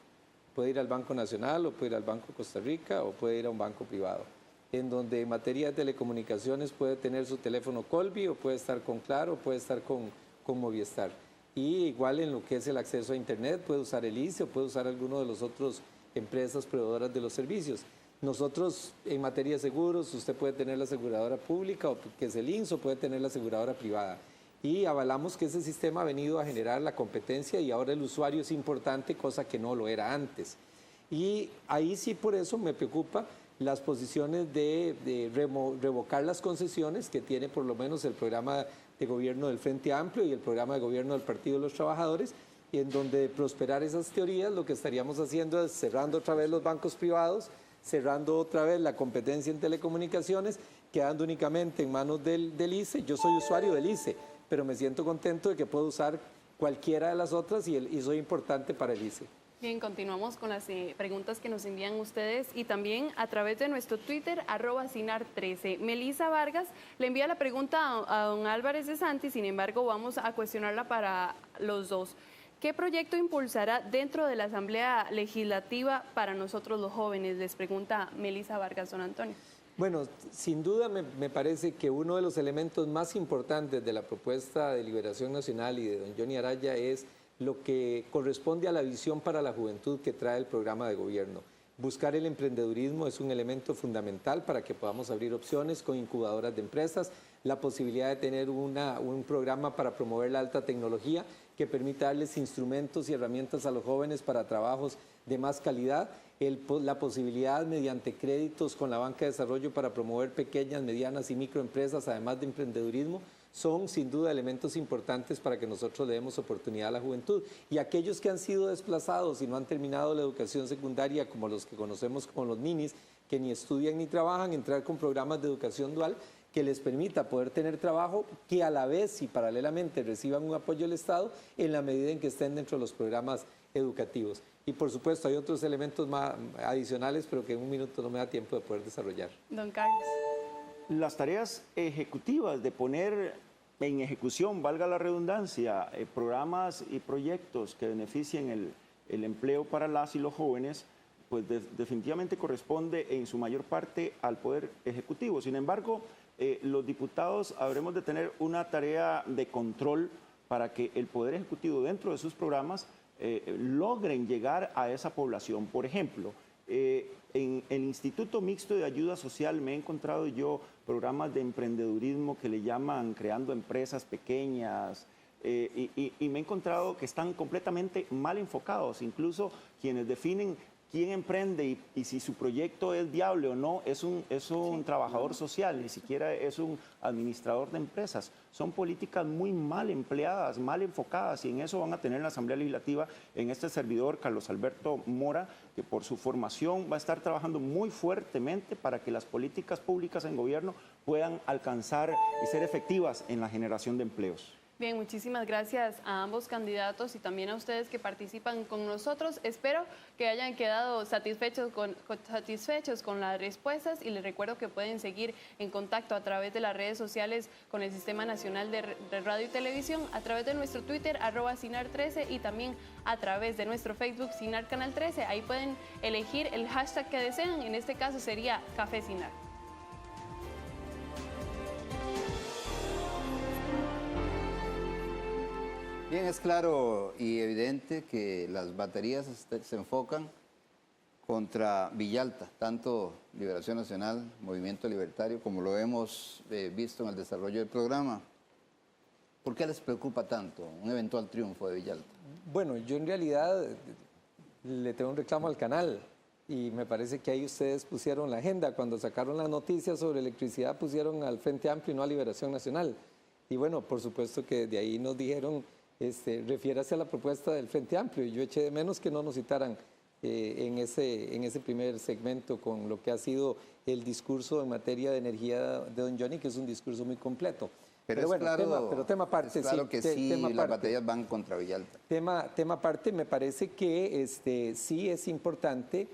Puede ir al Banco Nacional o puede ir al Banco Costa Rica o puede ir a un banco privado, en donde en materia de telecomunicaciones puede tener su teléfono Colby o puede estar con Claro o puede estar con Movistar. Y igual en lo que es el acceso a Internet, puede usar el ICE o puede usar alguno de los otros empresas proveedoras de los servicios. Nosotros en materia de seguros, usted puede tener la aseguradora pública o que es el INSS o puede tener la aseguradora privada. Y avalamos que ese sistema ha venido a generar la competencia y ahora el usuario es importante, cosa que no lo era antes. Y ahí sí por eso me preocupa las posiciones de revocar las concesiones que tiene por lo menos el programa de gobierno del Frente Amplio y el programa de gobierno del Partido de los Trabajadores, y en donde de prosperar esas teorías lo que estaríamos haciendo es cerrando otra vez los bancos privados, cerrando otra vez la competencia en telecomunicaciones, quedando únicamente en manos del ICE. Yo soy usuario del ICE, pero me siento contento de que puedo usar cualquiera de las otras y soy importante para el ICE. Bien, continuamos con las preguntas que nos envían ustedes y también a través de nuestro Twitter, @Cinar13. Melissa Vargas le envía la pregunta a don Álvarez de Santi, sin embargo vamos a cuestionarla para los dos. ¿Qué proyecto impulsará dentro de la Asamblea Legislativa para nosotros los jóvenes? Les pregunta Melissa Vargas, don Antonio. Bueno, sin duda me parece que uno de los elementos más importantes de la propuesta de Liberación Nacional y de don Johnny Araya es lo que corresponde a la visión para la juventud que trae el programa de gobierno, Buscar el emprendedurismo es un elemento fundamental para que podamos abrir opciones con incubadoras de empresas, la posibilidad de tener un programa para promover la alta tecnología que permita darles instrumentos y herramientas a los jóvenes para trabajos de más calidad, la posibilidad mediante créditos con la banca de desarrollo para promover pequeñas, medianas y microempresas, además de emprendedurismo, son sin duda elementos importantes para que nosotros le demos oportunidad a la juventud. Y aquellos que han sido desplazados y no han terminado la educación secundaria, como los que conocemos como los ninis, que ni estudian ni trabajan, entrar con programas de educación dual que les permita poder tener trabajo, que a la vez y paralelamente reciban un apoyo del Estado en la medida en que estén dentro de los programas educativos. Y por supuesto hay otros elementos más adicionales, pero que en un minuto no me da tiempo de poder desarrollar. Don Carlos. Las tareas ejecutivas de poner en ejecución, valga la redundancia, programas y proyectos que beneficien el empleo para las y los jóvenes, pues definitivamente corresponde en su mayor parte al Poder Ejecutivo. Sin embargo, los diputados habremos de tener una tarea de control para que el Poder Ejecutivo dentro de sus programas logren llegar a esa población. Por ejemplo, en el Instituto Mixto de Ayuda Social me he encontrado yo programas de emprendedurismo que le llaman creando empresas pequeñas y me he encontrado que están completamente mal enfocados. Incluso quienes definen quién emprende y si su proyecto es viable o no, es un trabajador social, ni siquiera es un administrador de empresas. Son políticas muy mal empleadas, mal enfocadas, y en eso van a tener la Asamblea Legislativa en este servidor, Carlos Alberto Mora, que por su formación va a estar trabajando muy fuertemente para que las políticas públicas en gobierno puedan alcanzar y ser efectivas en la generación de empleos. Bien, muchísimas gracias a ambos candidatos y también a ustedes que participan con nosotros. Espero que hayan quedado satisfechos con las respuestas y les recuerdo que pueden seguir en contacto a través de las redes sociales con el Sistema Nacional de Radio y Televisión, a través de nuestro Twitter, @Sinar13, y también a través de nuestro Facebook, Sinar Canal 13. Ahí pueden elegir el hashtag que desean, en este caso sería Café Sinar. Bien, es claro y evidente que las baterías se enfocan contra Villalta, tanto Liberación Nacional, Movimiento Libertario, como lo hemos visto en el desarrollo del programa. ¿Por qué les preocupa tanto un eventual triunfo de Villalta? Bueno, yo en realidad le tengo un reclamo al canal y me parece que ahí ustedes pusieron la agenda. Cuando sacaron las noticias sobre electricidad pusieron al Frente Amplio y no a Liberación Nacional. Y bueno, por supuesto que de ahí nos dijeron, refiérase a la propuesta del Frente Amplio. Y yo eché de menos que no nos citaran en ese primer segmento con lo que ha sido el discurso en materia de energía de don Johnny, que es un discurso muy completo. Pero bueno, tema aparte. Es claro que sí, las baterías van contra Villalta. Tema aparte, me parece que sí es importante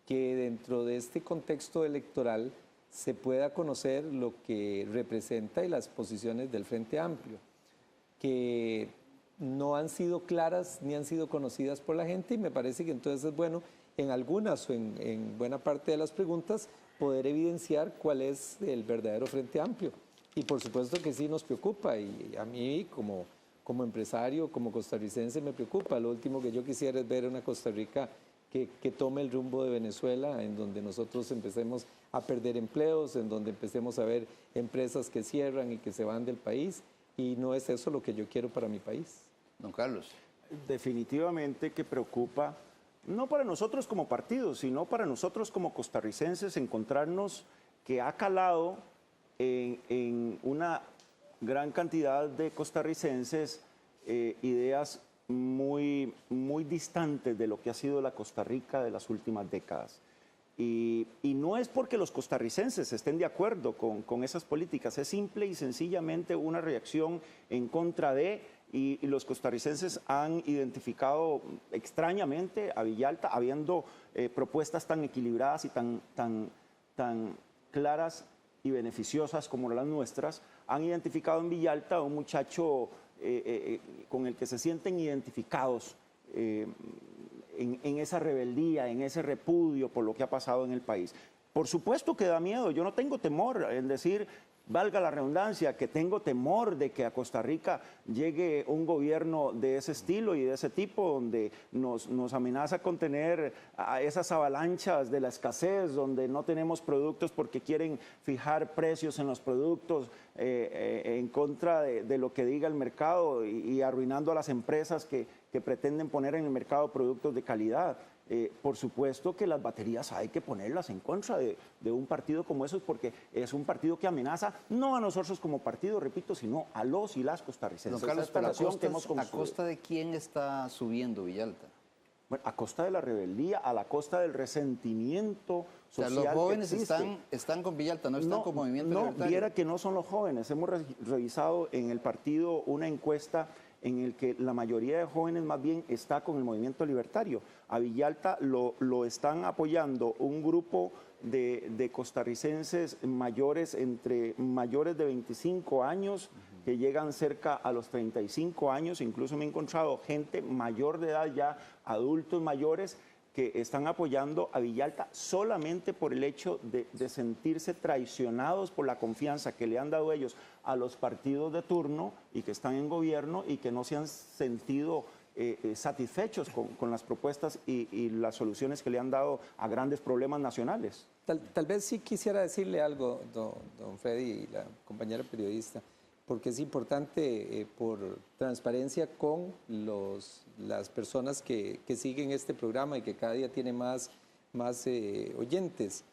que dentro de este contexto electoral se pueda conocer lo que representa y las posiciones del Frente Amplio, que no han sido claras ni han sido conocidas por la gente, y me parece que entonces es bueno en algunas o en buena parte de las preguntas poder evidenciar cuál es el verdadero Frente Amplio. Y por supuesto que sí nos preocupa, y a mí como empresario, como costarricense me preocupa. Lo último que yo quisiera es ver una Costa Rica que tome el rumbo de Venezuela, en donde nosotros empecemos a perder empleos, en donde empecemos a ver empresas que cierran y que se van del país, y no es eso lo que yo quiero para mi país. Don Carlos. Definitivamente que preocupa, no para nosotros como partido, sino para nosotros como costarricenses, encontrarnos que ha calado en una gran cantidad de costarricenses ideas muy distantes de lo que ha sido la Costa Rica de las últimas décadas. Y no es porque los costarricenses estén de acuerdo con esas políticas, es simple y sencillamente una reacción en contra de, y los costarricenses han identificado extrañamente a Villalta, habiendo propuestas tan equilibradas y tan claras y beneficiosas como las nuestras, han identificado en Villalta a un muchacho con el que se sienten identificados en esa rebeldía, en ese repudio por lo que ha pasado en el país. Por supuesto que da miedo, yo no tengo temor en decir valga la redundancia, que tengo temor de que a Costa Rica llegue un gobierno de ese estilo y de ese tipo, donde nos amenaza con tener a esas avalanchas de la escasez, donde no tenemos productos porque quieren fijar precios en los productos en contra de lo que diga el mercado y arruinando a las empresas que pretenden poner en el mercado productos de calidad. Por supuesto que las baterías hay que ponerlas en contra de un partido como esos, porque es un partido que amenaza no a nosotros como partido, repito, sino a los y las costarricenses. Don Carlos, pero ¿a costa de quién está subiendo Villalta? Bueno, a costa de la rebeldía, a la costa del resentimiento social. O sea, los jóvenes que existe. están con Villalta, no están con Movimiento Libertario. No, viera que no son los jóvenes. Hemos revisado en el partido una encuesta en el que la mayoría de jóvenes más bien está con el Movimiento Libertario. A Villalta lo están apoyando un grupo de costarricenses mayores, entre mayores de 25 años, que llegan cerca a los 35 años. Incluso me he encontrado gente mayor de edad, ya adultos mayores, que están apoyando a Villalta solamente por el hecho de sentirse traicionados por la confianza que le han dado ellos a los partidos de turno y que están en gobierno y que no se han sentido satisfechos con las propuestas y las soluciones que le han dado a grandes problemas nacionales. Tal vez sí quisiera decirle algo, don Freddy y la compañera periodista, porque es importante por transparencia con las personas que siguen este programa y que cada día tiene más oyentes.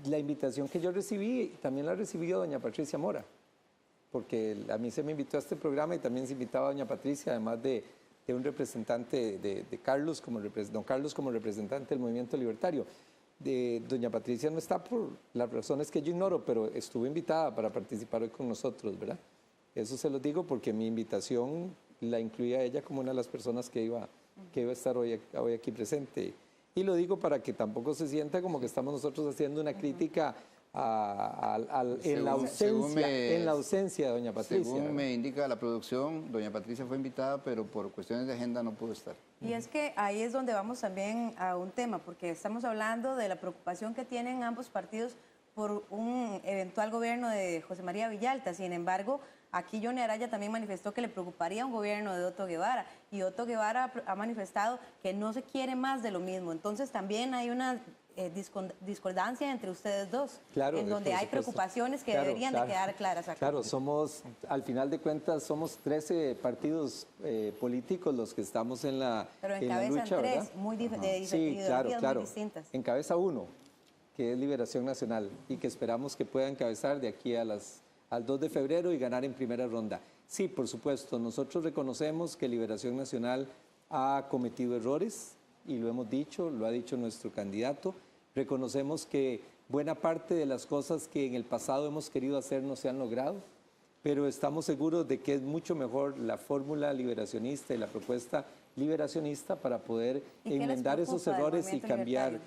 La invitación que yo recibí, también la recibió doña Patricia Mora, porque a mí se me invitó a este programa y también se invitaba a doña Patricia, además de un representante de Carlos, don Carlos como representante del Movimiento Libertario. Doña Patricia no está por las razones que yo ignoro, pero estuvo invitada para participar hoy con nosotros, ¿verdad? Eso se lo digo porque mi invitación la incluía a ella como una de las personas que iba a estar hoy aquí presente. Y lo digo para que tampoco se sienta como que estamos nosotros haciendo una crítica en la ausencia de doña Patricia. Según ¿verdad? me indica la producción, doña Patricia fue invitada, pero por cuestiones de agenda no pudo estar. Y es que ahí es donde vamos también a un tema, porque estamos hablando de la preocupación que tienen ambos partidos por un eventual gobierno de José María Villalta. Sin embargo, aquí Johnny Araya también manifestó que le preocuparía un gobierno de Otto Guevara, y Otto Guevara ha manifestado que no se quiere más de lo mismo. Entonces también hay una discordancia entre ustedes dos, claro, en donde hay preocupaciones que deberían de quedar claras aquí. Claro, al final de cuentas, somos 13 partidos políticos los que estamos en la lucha. Pero encabezan tres, ¿verdad? muy de Sí, ideologías claro. muy distintas. Encabeza uno, que es Liberación Nacional, y que esperamos que pueda encabezar de aquí al 2 de febrero y ganar en primera ronda. Sí, por supuesto, nosotros reconocemos que Liberación Nacional ha cometido errores, y lo hemos dicho, lo ha dicho nuestro candidato. Reconocemos que buena parte de las cosas que en el pasado hemos querido hacer no se han logrado, pero estamos seguros de que es mucho mejor la fórmula liberacionista y la propuesta liberacionista para poder enmendar esos errores y cambiar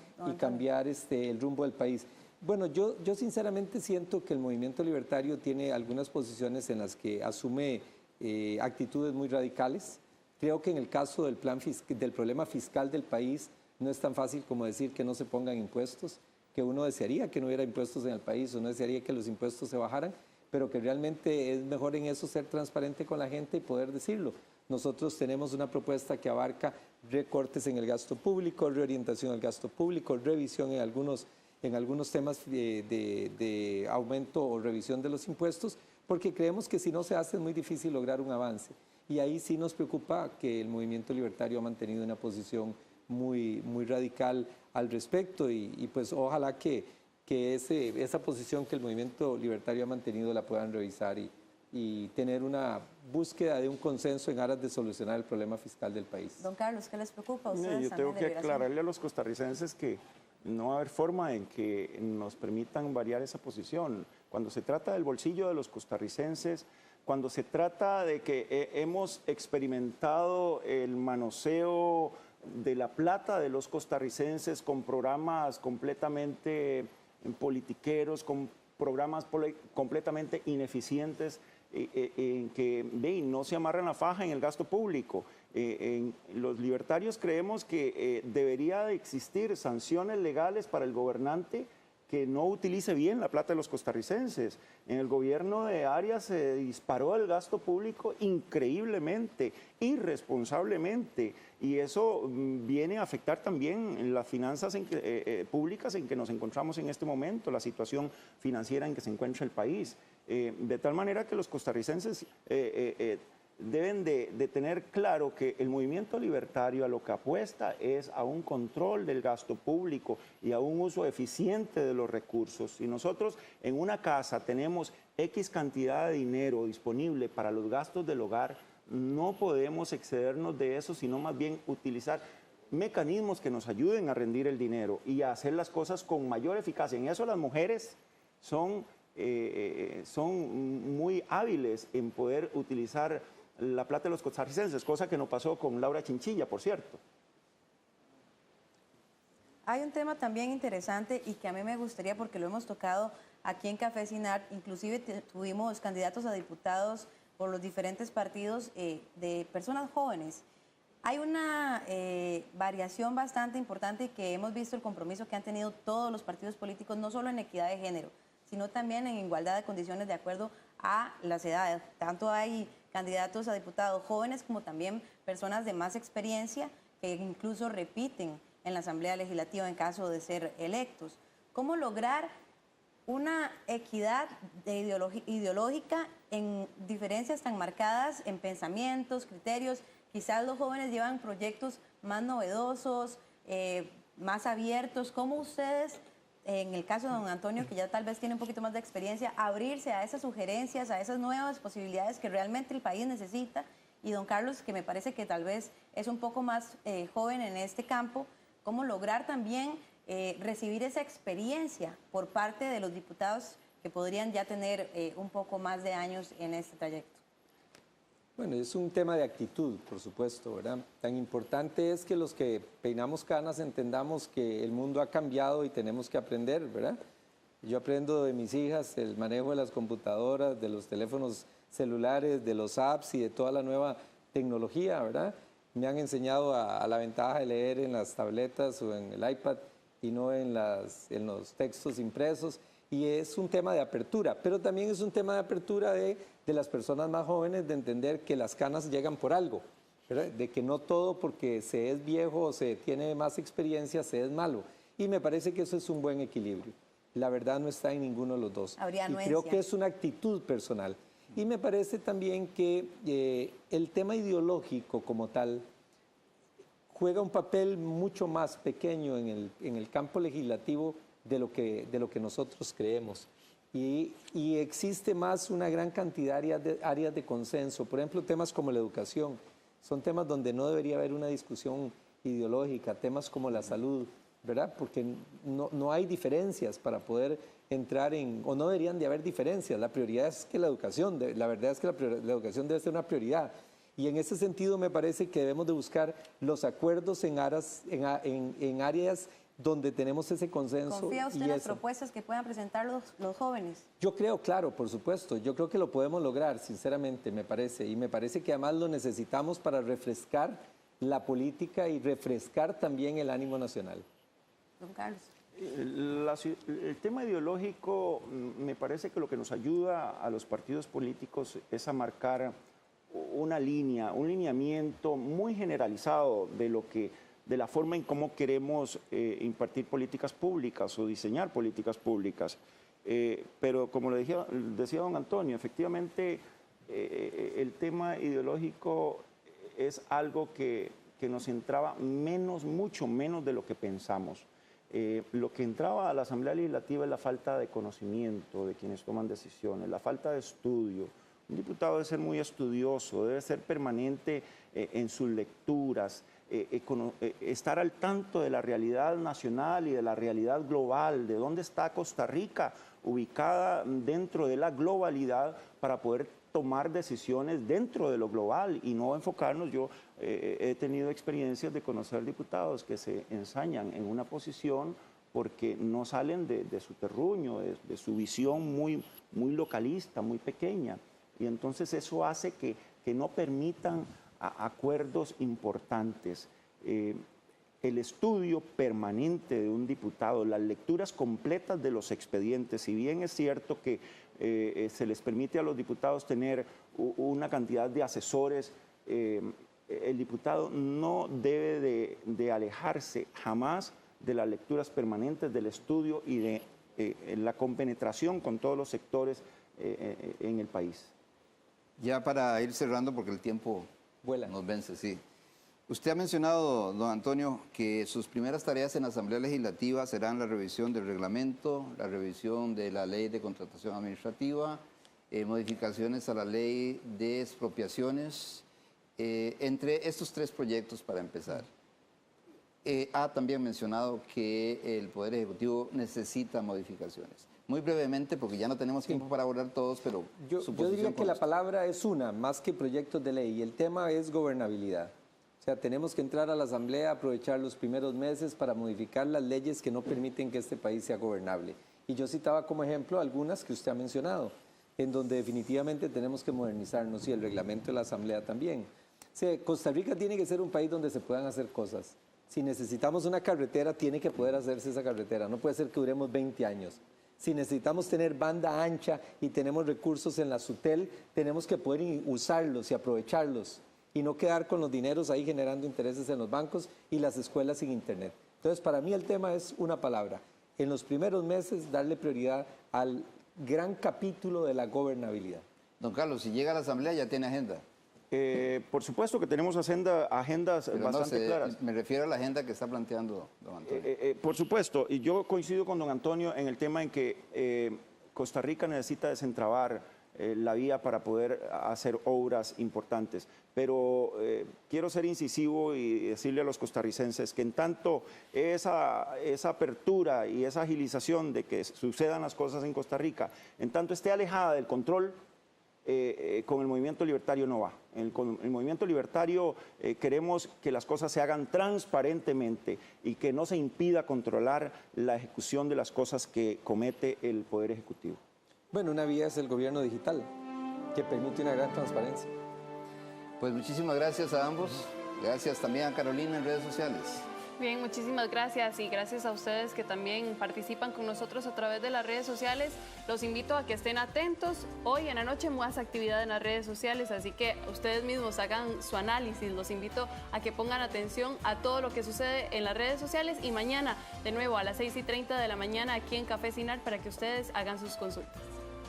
el rumbo del país. Bueno, yo sinceramente siento que el movimiento libertario tiene algunas posiciones en las que asume actitudes muy radicales. Creo que en el caso del problema fiscal del país no es tan fácil como decir que no se pongan impuestos, que uno desearía que no hubiera impuestos en el país, uno desearía que los impuestos se bajaran, pero que realmente es mejor en eso ser transparente con la gente y poder decirlo. Nosotros tenemos una propuesta que abarca recortes en el gasto público, reorientación del gasto público, revisión en algunos temas de aumento o revisión de los impuestos, porque creemos que si no se hace es muy difícil lograr un avance. Y ahí sí nos preocupa que el movimiento libertario ha mantenido una posición muy radical al respecto y pues ojalá que esa posición que el movimiento libertario ha mantenido la puedan revisar y tener una búsqueda de un consenso en aras de solucionar el problema fiscal del país. Don Carlos, ¿qué les preocupa a ustedes? Yo tengo que aclararle a los costarricenses que no va a haber forma en que nos permitan variar esa posición. Cuando se trata del bolsillo de los costarricenses, cuando se trata de que hemos experimentado el manoseo de la plata de los costarricenses con programas completamente politiqueros, con programas completamente ineficientes, en que no se amarran la faja en el gasto público. Los libertarios creemos que debería de existir sanciones legales para el gobernante que no utilice bien la plata de los costarricenses. En el gobierno de Arias se disparó el gasto público increíblemente, irresponsablemente, y eso viene a afectar también en las finanzas públicas en que nos encontramos en este momento, la situación financiera en que se encuentra el país. De tal manera que los costarricenses deben de tener claro que el movimiento libertario a lo que apuesta es a un control del gasto público y a un uso eficiente de los recursos. Si nosotros en una casa tenemos X cantidad de dinero disponible para los gastos del hogar, no podemos excedernos de eso, sino más bien utilizar mecanismos que nos ayuden a rendir el dinero y a hacer las cosas con mayor eficacia. En eso las mujeres son muy hábiles en poder utilizar la plata de los costarricenses, cosa que no pasó con Laura Chinchilla, por cierto. Hay un tema también interesante y que a mí me gustaría, porque lo hemos tocado aquí en Café Cinar, inclusive tuvimos candidatos a diputados por los diferentes partidos de personas jóvenes. Hay una variación bastante importante que hemos visto el compromiso que han tenido todos los partidos políticos, no solo en equidad de género, sino también en igualdad de condiciones de acuerdo a las edades. Tanto hay candidatos a diputados jóvenes como también personas de más experiencia que incluso repiten en la Asamblea Legislativa en caso de ser electos. ¿Cómo lograr una equidad ideológica en diferencias tan marcadas en pensamientos, criterios? Quizás los jóvenes llevan proyectos más novedosos, más abiertos. ¿Cómo ustedes, en el caso de don Antonio, que ya tal vez tiene un poquito más de experiencia, abrirse a esas sugerencias, a esas nuevas posibilidades que realmente el país necesita? Y don Carlos, que me parece que tal vez es un poco más joven en este campo, ¿cómo lograr también recibir esa experiencia por parte de los diputados que podrían ya tener un poco más de años en este trayecto? Bueno, es un tema de actitud, por supuesto, ¿verdad? Tan importante es que los que peinamos canas entendamos que el mundo ha cambiado y tenemos que aprender, ¿verdad? Yo aprendo de mis hijas el manejo de las computadoras, de los teléfonos celulares, de los apps y de toda la nueva tecnología, ¿verdad? Me han enseñado a la ventaja de leer en las tabletas o en el iPad y no en los textos impresos. Y es un tema de apertura, pero también es un tema de apertura de las personas más jóvenes, de entender que las canas llegan por algo, ¿verdad? De que no todo porque se es viejo o se tiene más experiencia se es malo. Y me parece que eso es un buen equilibrio. La verdad no está en ninguno de los dos. Habría y anuencia. creo que es una actitud personal. Y me parece también que el tema ideológico como tal juega un papel mucho más pequeño en el campo legislativo de lo que nosotros creemos. Y existe más una gran cantidad de áreas de consenso. Por ejemplo, temas como la educación. Son temas donde no debería haber una discusión ideológica. Temas como la salud, ¿verdad? Porque no hay diferencias para poder entrar o no deberían de haber diferencias. La prioridad es que la verdad es que la educación debe ser una prioridad. Y en ese sentido me parece que debemos de buscar los acuerdos en áreas donde tenemos ese consenso. ¿Confía usted en las propuestas que puedan presentar los jóvenes? Yo creo, claro, por supuesto. Yo creo que lo podemos lograr, sinceramente, me parece. Y me parece que además lo necesitamos para refrescar la política y refrescar también el ánimo nacional. Don Carlos. El tema ideológico, me parece que lo que nos ayuda a los partidos políticos es a marcar una línea, un lineamiento muy generalizado de la forma en cómo queremos impartir políticas públicas o diseñar políticas públicas. Pero como le decía don Antonio, efectivamente el tema ideológico es algo que nos entraba mucho menos de lo que pensamos. Lo que entraba a la Asamblea Legislativa es la falta de conocimiento de quienes toman decisiones, la falta de estudio. Un diputado debe ser muy estudioso, debe ser permanente en sus lecturas, estar al tanto de la realidad nacional y de la realidad global, de dónde está Costa Rica ubicada dentro de la globalidad para poder tomar decisiones dentro de lo global y no enfocarnos. Yo he tenido experiencias de conocer diputados que se ensañan en una posición porque no salen de su terruño, de su visión muy localista, muy pequeña. Y entonces eso hace que no permitan acuerdos importantes. el estudio permanente de un diputado, las lecturas completas de los expedientes. Si bien es cierto que se les permite a los diputados tener una cantidad de asesores, el diputado no debe de alejarse jamás de las lecturas permanentes, del estudio y de la compenetración con todos los sectores en el país. Ya para ir cerrando, porque el tiempo Vuela. nos vence, sí. Usted ha mencionado, don Antonio, que sus primeras tareas en la Asamblea Legislativa serán la revisión del reglamento, la revisión de la ley de contratación administrativa, modificaciones a la ley de expropiaciones, entre estos 3 proyectos para empezar. Ha también mencionado que el Poder Ejecutivo necesita modificaciones. Muy brevemente, porque ya no tenemos tiempo para abordar todos, pero Yo diría que la palabra es una, más que proyectos de ley, y el tema es gobernabilidad. O sea, tenemos que entrar a la Asamblea, aprovechar los primeros meses para modificar las leyes que no permiten que este país sea gobernable. Y yo citaba como ejemplo algunas que usted ha mencionado, en donde definitivamente tenemos que modernizarnos, y el reglamento de la Asamblea también. O sea, Costa Rica tiene que ser un país donde se puedan hacer cosas. Si necesitamos una carretera, tiene que poder hacerse esa carretera. No puede ser que duremos 20 años. Si necesitamos tener banda ancha y tenemos recursos en la SUTEL, tenemos que poder usarlos y aprovecharlos y no quedar con los dineros ahí generando intereses en los bancos y las escuelas sin internet. Entonces, para mí el tema es una palabra. En los primeros meses, darle prioridad al gran capítulo de la gobernabilidad. Don Carlos, si llega a la Asamblea ya tiene agenda. Por supuesto que tenemos agendas Pero bastante claras. Me refiero a la agenda que está planteando don Antonio. Por supuesto, y yo coincido con don Antonio en el tema en que Costa Rica necesita desentrabar la vía para poder hacer obras importantes. Pero quiero ser incisivo y decirle a los costarricenses que en tanto esa apertura y esa agilización de que sucedan las cosas en Costa Rica, en tanto esté alejada del control, con el movimiento libertario no va. Con el movimiento libertario queremos que las cosas se hagan transparentemente y que no se impida controlar la ejecución de las cosas que comete el Poder Ejecutivo. Bueno, una vía es el gobierno digital, que permite una gran transparencia. Pues muchísimas gracias a ambos. Gracias también a Carolina en redes sociales. Bien, muchísimas gracias y gracias a ustedes que también participan con nosotros a través de las redes sociales. Los invito a que estén atentos. Hoy en la noche más actividad en las redes sociales, así que ustedes mismos hagan su análisis. Los invito a que pongan atención a todo lo que sucede en las redes sociales y mañana de nuevo a las 6:30 de la mañana aquí en Café Cinar para que ustedes hagan sus consultas.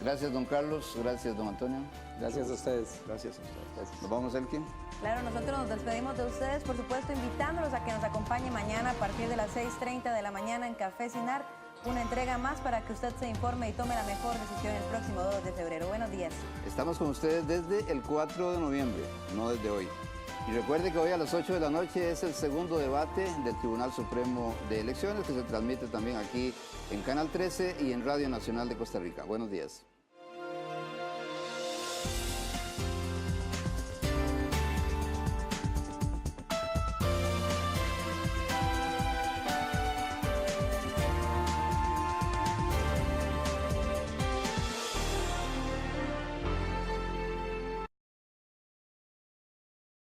Gracias, don Carlos. Gracias, don Antonio. Gracias a ustedes. Gracias a ustedes. Nos vamos, Elkin. Claro, nosotros nos despedimos de ustedes, por supuesto, invitándolos a que nos acompañen mañana a partir de las 6:30 de la mañana en Café Cinar. Una entrega más para que usted se informe y tome la mejor decisión el próximo 2 de febrero. Buenos días. Estamos con ustedes desde el 4 de noviembre, no desde hoy. Y recuerde que hoy a las 8 de la noche es el segundo debate del Tribunal Supremo de Elecciones, que se transmite también aquí en Canal 13 y en Radio Nacional de Costa Rica. Buenos días.